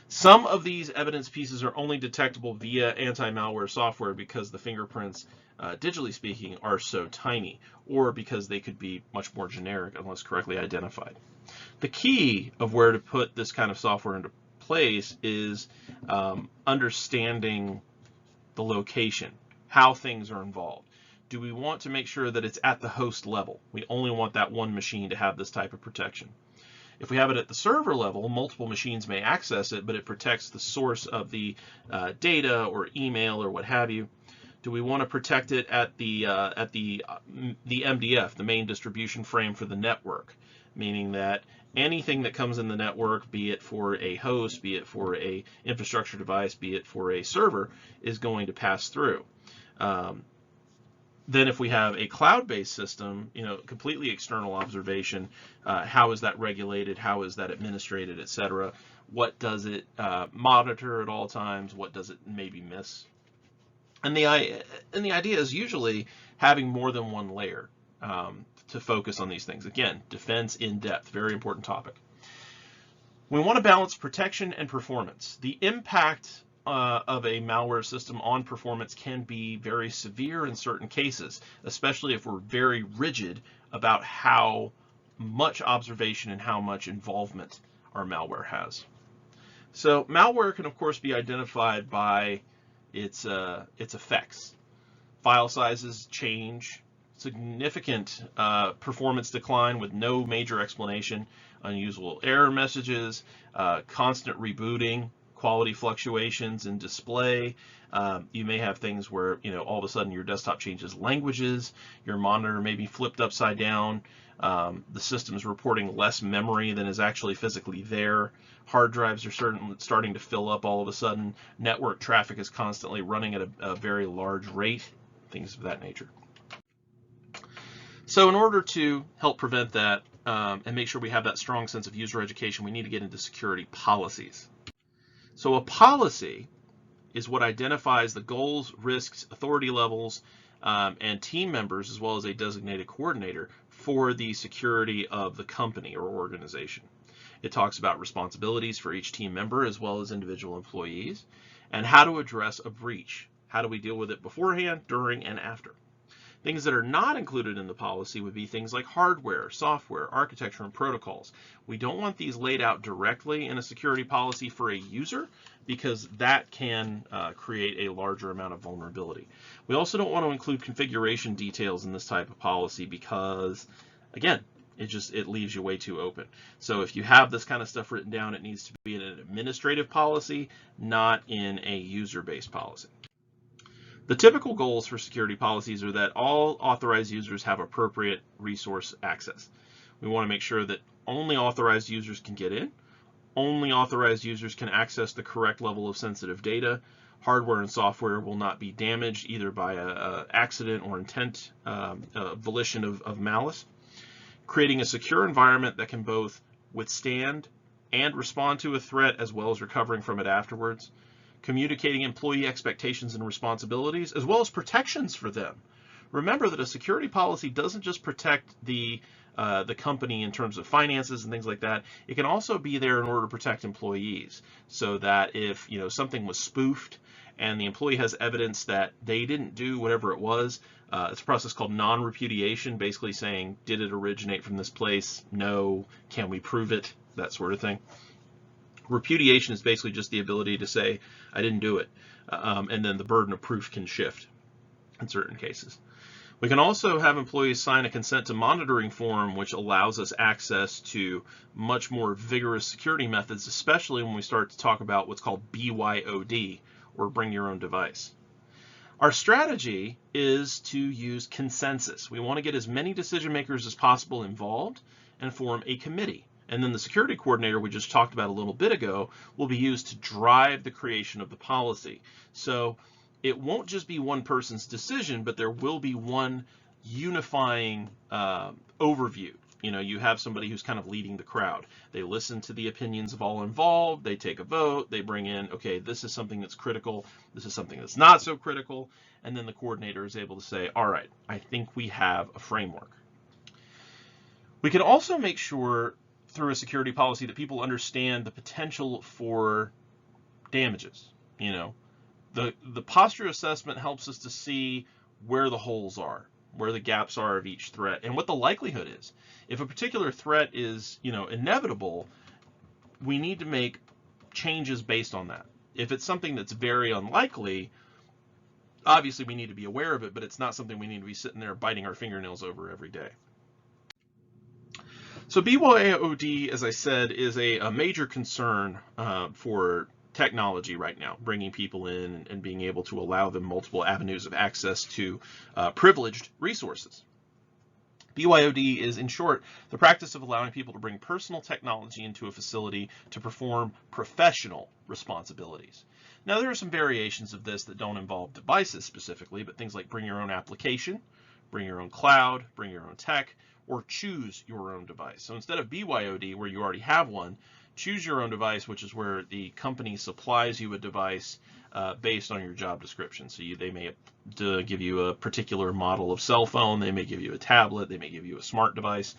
Some of these evidence pieces are only detectable via anti-malware software because the fingerprints, digitally speaking, are so tiny, or because they could be much more generic unless correctly identified. The key of where to put this kind of software into place is understanding the location, how things are involved. Do we want to make sure that it's at the host level? We only want that one machine to have this type of protection. If we have it at the server level, multiple machines may access it, but it protects the source of the data or email or what have you. Do we want to protect it at the MDF, the main distribution frame for the network? Meaning that anything that comes in the network, be it for a host, be it for a infrastructure device, be it for a server, is going to pass through. Then if we have a cloud-based system, completely external observation, how is that regulated? How is that administrated, et cetera? What does it monitor at all times? What does it maybe miss? And the idea is usually having more than one layer to focus on these things. Again, defense in depth, very important topic. We want to balance protection and performance. The impact of a malware system on performance can be very severe in certain cases, especially if we're very rigid about how much observation and how much involvement our malware has. So malware can, of course, be identified by its effects. File sizes change, significant performance decline with no major explanation, unusual error messages, constant rebooting, quality fluctuations in display. You may have things where, all of a sudden your desktop changes languages, your monitor may be flipped upside down, the system is reporting less memory than is actually physically there. Hard drives are starting to fill up all of a sudden. Network traffic is constantly running at a very large rate, things of that nature. So in order to help prevent that and make sure we have that strong sense of user education, we need to get into security policies. So a policy is what identifies the goals, risks, authority levels, and team members, as well as a designated coordinator for the security of the company or organization. It talks about responsibilities for each team member as well as individual employees, and how to address a breach. How do we deal with it beforehand, during, and after? Things that are not included in the policy would be things like hardware, software, architecture, and protocols. We don't want these laid out directly in a security policy for a user because that can create a larger amount of vulnerability. We also don't want to include configuration details in this type of policy because, again, it leaves you way too open. So if you have this kind of stuff written down, it needs to be in an administrative policy, not in a user-based policy. The typical goals for security policies are that all authorized users have appropriate resource access. We want to make sure that only authorized users can get in, only authorized users can access the correct level of sensitive data, hardware and software will not be damaged either by an accident or intent, volition of malice, creating a secure environment that can both withstand and respond to a threat as well as recovering from it afterwards, communicating employee expectations and responsibilities, as well as protections for them. Remember that a security policy doesn't just protect the company in terms of finances and things like that. It can also be there in order to protect employees, so that if something was spoofed and the employee has evidence that they didn't do whatever it was, it's a process called non-repudiation, basically saying, did it originate from this place? No. Can we prove it? That sort of thing. Repudiation is basically just the ability to say, I didn't do it, and then the burden of proof can shift in certain cases. We can also have employees sign a consent to monitoring form, which allows us access to much more vigorous security methods, especially when we start to talk about what's called BYOD, or bring your own device. Our strategy is to use consensus. We want to get as many decision makers as possible involved and form a committee. And then the security coordinator we just talked about a little bit ago will be used to drive the creation of the policy. So it won't just be one person's decision, but there will be one unifying overview. You have somebody who's kind of leading the crowd. They listen to the opinions of all involved, they take a vote, they bring in, okay, this is something that's critical, this is something that's not so critical, and then the coordinator is able to say, all right, I think we have a framework. We can also make sure through a security policy that people understand the potential for damages. The posture assessment helps us to see where the holes are, where the gaps are of each threat, and what the likelihood is. If a particular threat is, inevitable, we need to make changes based on that. If it's something that's very unlikely, obviously we need to be aware of it, but it's not something we need to be sitting there biting our fingernails over every day. So BYOD, as I said, is a major concern for technology right now, bringing people in and being able to allow them multiple avenues of access to privileged resources. BYOD is, in short, the practice of allowing people to bring personal technology into a facility to perform professional responsibilities. Now, there are some variations of this that don't involve devices specifically, but things like bring your own application, bring your own cloud, bring your own tech, or choose your own device. So instead of BYOD, where you already have one, choose your own device, which is where the company supplies you a device based on your job description. So they may give you a particular model of cell phone, they may give you a tablet, they may give you a smart device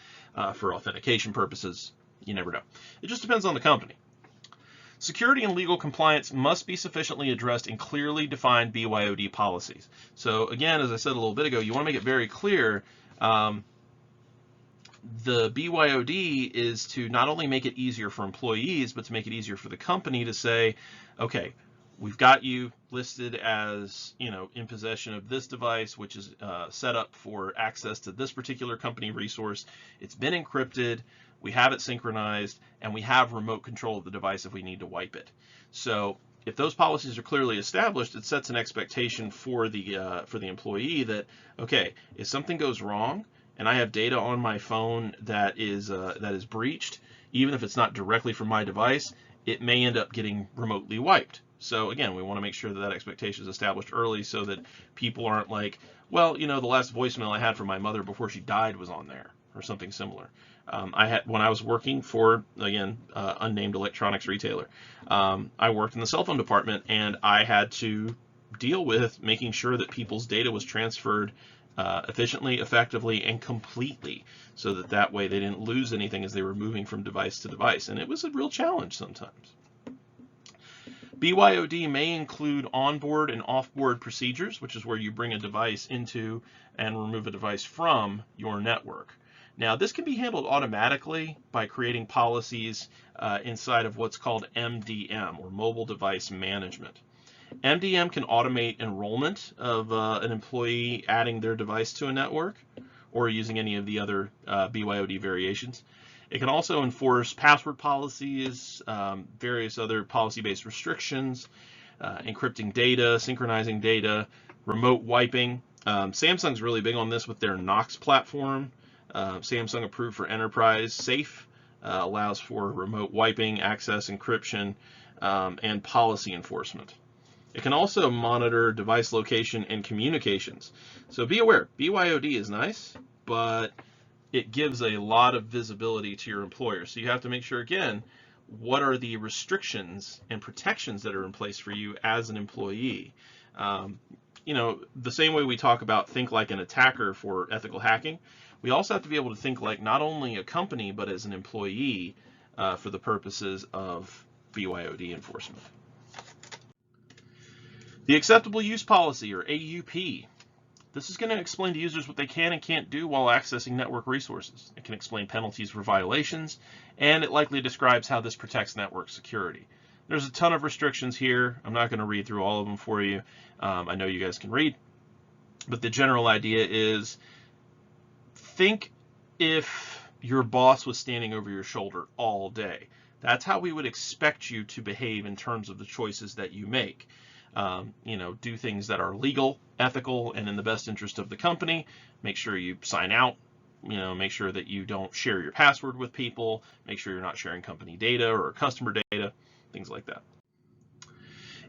for authentication purposes. You never know. It just depends on the company. Security and legal compliance must be sufficiently addressed in clearly defined BYOD policies. So again, as I said a little bit ago, you want to make it very clear. The BYOD is to not only make it easier for employees, but to make it easier for the company to say, okay, we've got you listed as, in possession of this device, which is set up for access to this particular company resource. It's been encrypted, we have it synchronized, and we have remote control of the device if we need to wipe it. So if those policies are clearly established, it sets an expectation for the employee that, okay, if something goes wrong, and I have data on my phone that is breached, even if it's not directly from my device, it may end up getting remotely wiped. So again, we want to make sure that expectation is established early so that people aren't like, well, the last voicemail I had from my mother before she died was on there, or something similar. When I was working for, again, unnamed electronics retailer, I worked in the cell phone department, and I had to deal with making sure that people's data was transferred efficiently, effectively, and completely, so that way they didn't lose anything as they were moving from device to device. And it was a real challenge sometimes. BYOD may include onboard and offboard procedures, which is where you bring a device into and remove a device from your network. Now, this can be handled automatically by creating policies inside of what's called MDM, or Mobile Device Management. MDM can automate enrollment of an employee adding their device to a network or using any of the other BYOD variations. It can also enforce password policies, various other policy-based restrictions, encrypting data, synchronizing data, remote wiping. Samsung's really big on this with their Knox platform. Samsung approved for enterprise. Safe allows for remote wiping, access encryption, and policy enforcement. It can also monitor device location and communications. So be aware, BYOD is nice, but it gives a lot of visibility to your employer. So you have to make sure, again, what are the restrictions and protections that are in place for you as an employee. The same way we talk about think like an attacker for ethical hacking, we also have to be able to think like not only a company, but as an employee for the purposes of BYOD enforcement. The Acceptable Use Policy, or AUP. This is going to explain to users what they can and can't do while accessing network resources. It can explain penalties for violations, and it likely describes how this protects network security. There's a ton of restrictions here. I'm not going to read through all of them for you. I know you guys can read, but the general idea is, think if your boss was standing over your shoulder all day. That's how we would expect you to behave in terms of the choices that you make. Do things that are legal, ethical, and in the best interest of the company. Make sure you sign out. Make sure that you don't share your password with people. Make sure you're not sharing company data or customer data, things like that.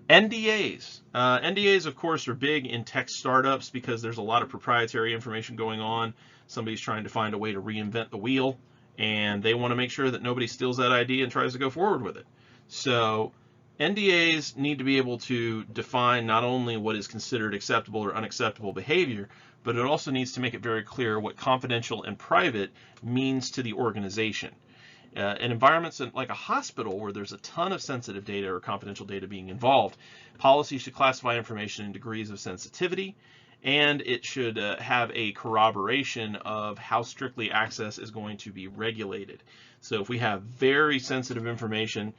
NDAs. NDAs, of course, are big in tech startups because there's a lot of proprietary information going on. Somebody's trying to find a way to reinvent the wheel, and they want to make sure that nobody steals that idea and tries to go forward with it. So NDAs need to be able to define not only what is considered acceptable or unacceptable behavior, but it also needs to make it very clear what confidential and private means to the organization. In environments like a hospital where there's a ton of sensitive data or confidential data being involved, policies should classify information in degrees of sensitivity, and it should have a corroboration of how strictly access is going to be regulated. So if we have very sensitive information,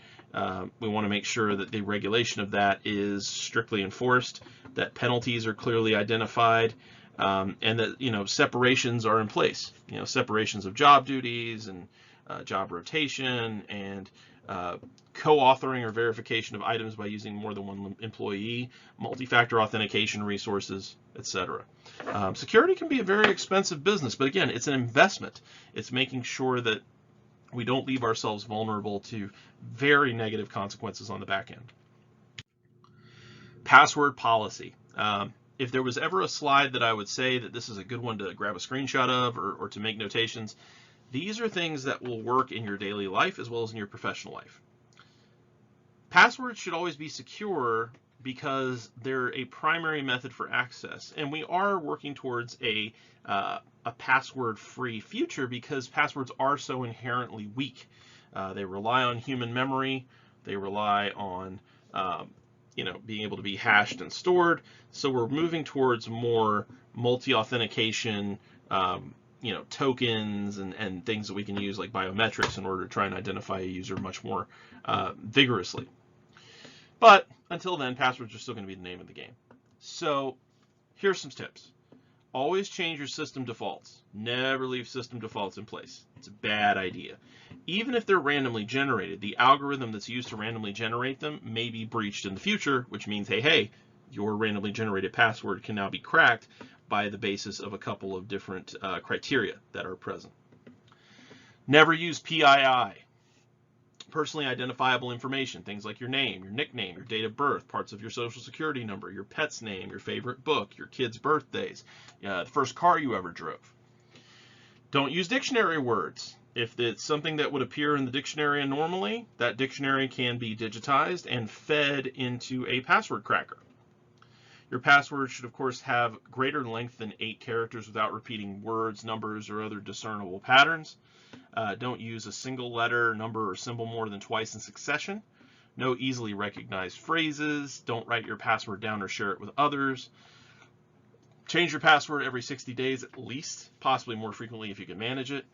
we want to make sure that the regulation of that is strictly enforced, that penalties are clearly identified, and that separations are in place. Separations of job duties and job rotation, and co-authoring or verification of items by using more than one employee, multi-factor authentication resources, etc. Security can be a very expensive business, but again, it's an investment. It's making sure that we don't leave ourselves vulnerable to very negative consequences on the back end. Password policy. if there was ever a slide that I would say that this is a good one to grab a screenshot of or to make notations, these are things that will work in your daily life as well as in your professional life. Passwords should always be secure because they're a primary method for access, and we are working towards a password-free future because passwords are so inherently weak. They rely on human memory. They rely on being able to be hashed and stored. So we're moving towards more multi-authentication, tokens and things that we can use like biometrics in order to try and identify a user much more vigorously. But until then, passwords are still going to be the name of the game. So here's some tips. Always change your system defaults. Never leave system defaults in place. It's a bad idea. Even if they're randomly generated, the algorithm that's used to randomly generate them may be breached in the future, which means, hey, your randomly generated password can now be cracked by the basis of a couple of different criteria that are present. Never use PII. Personally identifiable information, things like your name, your nickname, your date of birth, parts of your social security number, your pet's name, your favorite book, your kids' birthdays, the first car you ever drove. Don't use dictionary words. If it's something that would appear in the dictionary normally, that dictionary can be digitized and fed into a password cracker. Your password should, of course, have greater length than 8 characters without repeating words, numbers, or other discernible patterns. Don't use a single letter, number, or symbol more than twice in succession. No easily recognized phrases. Don't write your password down or share it with others. Change your password every 60 days at least, possibly more frequently if you can manage it.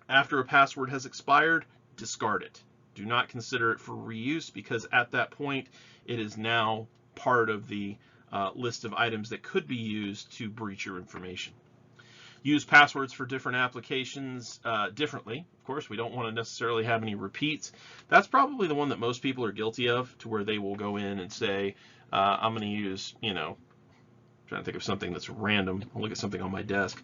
After a password has expired, discard it. Do not consider it for reuse because at that point it is now part of the list of items that could be used to breach your information. Use passwords for different applications differently. Of course, we don't want to necessarily have any repeats. That's probably the one that most people are guilty of, to where they will go in and say, I'm going to use, trying to think of something that's random. I'll look at something on my desk.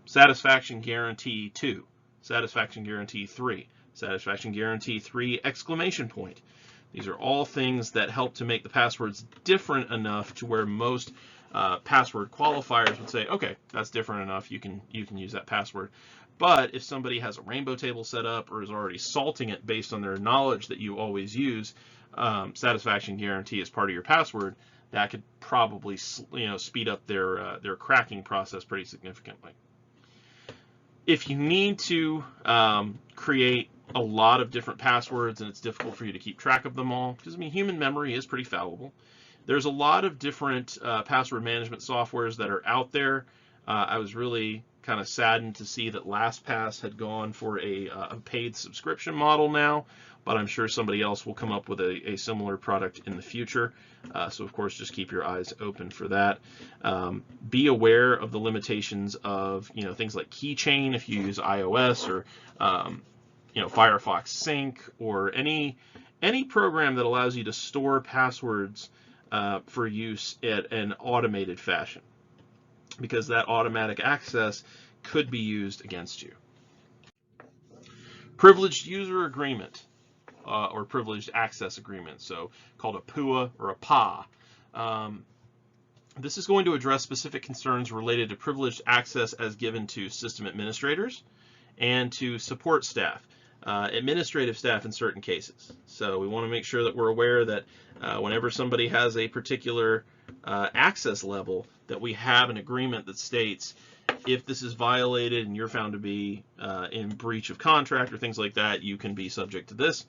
Satisfaction guarantee 2, satisfaction guarantee 3, satisfaction guarantee 3 exclamation point. These are all things that help to make the passwords different enough to where most password qualifiers would say, okay, that's different enough, you can use that password. But if somebody has a rainbow table set up or is already salting it based on their knowledge that you always use satisfaction guarantee as part of your password, that could probably speed up their cracking process pretty significantly. If you need to create a lot of different passwords and it's difficult for you to keep track of them all, because human memory is pretty fallible. There's a lot of different password management softwares that are out there. I was really kind of saddened to see that LastPass had gone for a paid subscription model now, but I'm sure somebody else will come up with a similar product in the future. So of course, just keep your eyes open for that. Be aware of the limitations of things like Keychain if you use iOS, or Firefox Sync, or any program that allows you to store passwords for use in an automated fashion, because that automatic access could be used against you. Privileged user agreement or privileged access agreement, so called a PUA or a PA. This is going to address specific concerns related to privileged access as given to system administrators and to support staff. Administrative staff in certain cases. So we want to make sure that we're aware that whenever somebody has a particular access level, that we have an agreement that states if this is violated and you're found to be in breach of contract or things like that, you can be subject to this.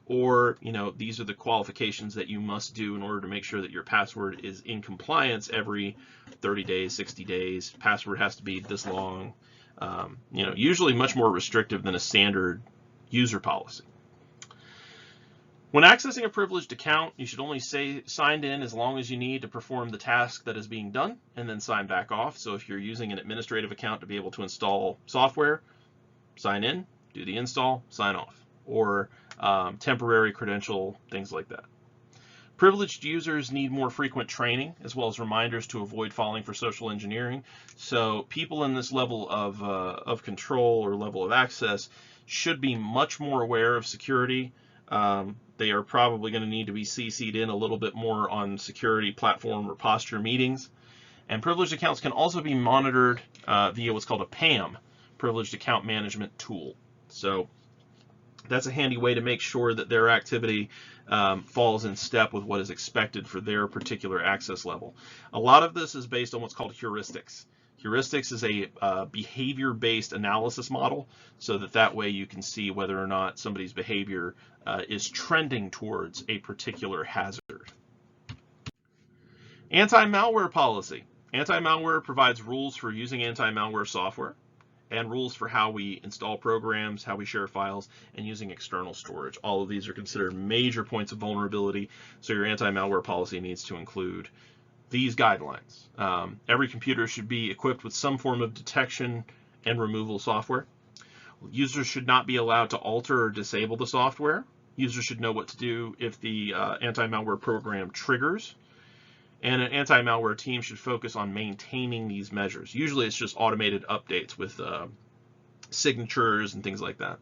Or, these are the qualifications that you must do in order to make sure that your password is in compliance every 30 days, 60 days. Password has to be this long. Usually much more restrictive than a standard user policy. When accessing a privileged account, you should only stay signed in as long as you need to perform the task that is being done, and then sign back off. So if you're using an administrative account to be able to install software, sign in, do the install, sign off, or temporary credential, things like that. Privileged users need more frequent training as well as reminders to avoid falling for social engineering. So people in this level of control or level of access should be much more aware of security They are probably going to need to be CC'd in a little bit more on security platform or posture meetings. And privileged accounts can also be monitored via what's called a PAM, Privileged Account Management Tool. So that's a handy way to make sure that their activity falls in step with what is expected for their particular access level. A lot of this is based on what's called heuristics. Heuristics is a behavior-based analysis model, so that way you can see whether or not somebody's behavior is trending towards a particular hazard. Anti-malware policy. Anti-malware provides rules for using anti-malware software and rules for how we install programs, how we share files, and using external storage. All of these are considered major points of vulnerability, so your anti-malware policy needs to include these guidelines. Every computer should be equipped with some form of detection and removal software. Users should not be allowed to alter or disable the software. Users should know what to do if the anti-malware program triggers. And an anti-malware team should focus on maintaining these measures. Usually it's just automated updates with signatures and things like that.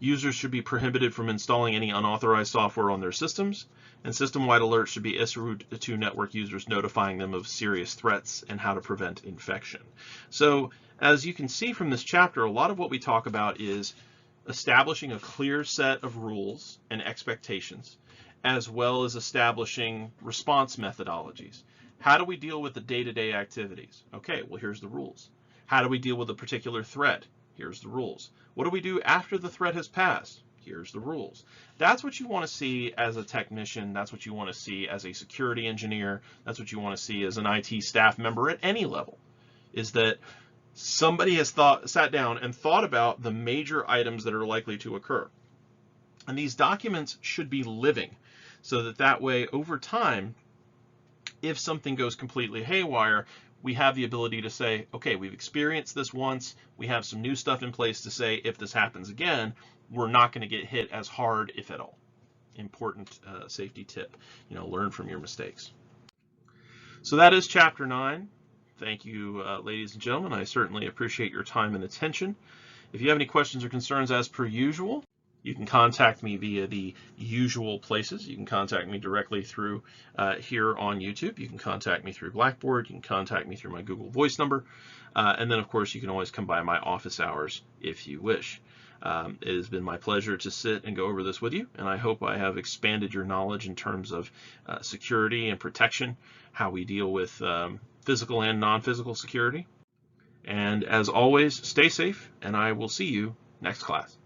Users should be prohibited from installing any unauthorized software on their systems, and system-wide alerts should be issued to network users notifying them of serious threats and how to prevent infection. So as you can see from this chapter, a lot of what we talk about is establishing a clear set of rules and expectations, as well as establishing response methodologies. How do we deal with the day-to-day activities? Okay, well, here's the rules. How do we deal with a particular threat? Here's the rules. What do we do after the threat has passed? Here's the rules. That's what you want to see as a technician. That's what you want to see as a security engineer. That's what you want to see as an IT staff member at any level, is that somebody has sat down and thought about the major items that are likely to occur. And these documents should be living, so that way over time, if something goes completely haywire, we have the ability to say, okay, we've experienced this once, we have some new stuff in place to say if this happens again, we're not going to get hit as hard, if at all. Important safety tip, learn from your mistakes. So that is chapter 9. Thank you, ladies and gentlemen. I certainly appreciate your time and attention. If you have any questions or concerns, as per usual, you can contact me via the usual places. You can contact me directly through here on YouTube. You can contact me through Blackboard. You can contact me through my Google Voice number. And then, of course, you can always come by my office hours if you wish. It has been my pleasure to sit and go over this with you, and I hope I have expanded your knowledge in terms of security and protection, how we deal with physical and non-physical security. And as always, stay safe, and I will see you next class.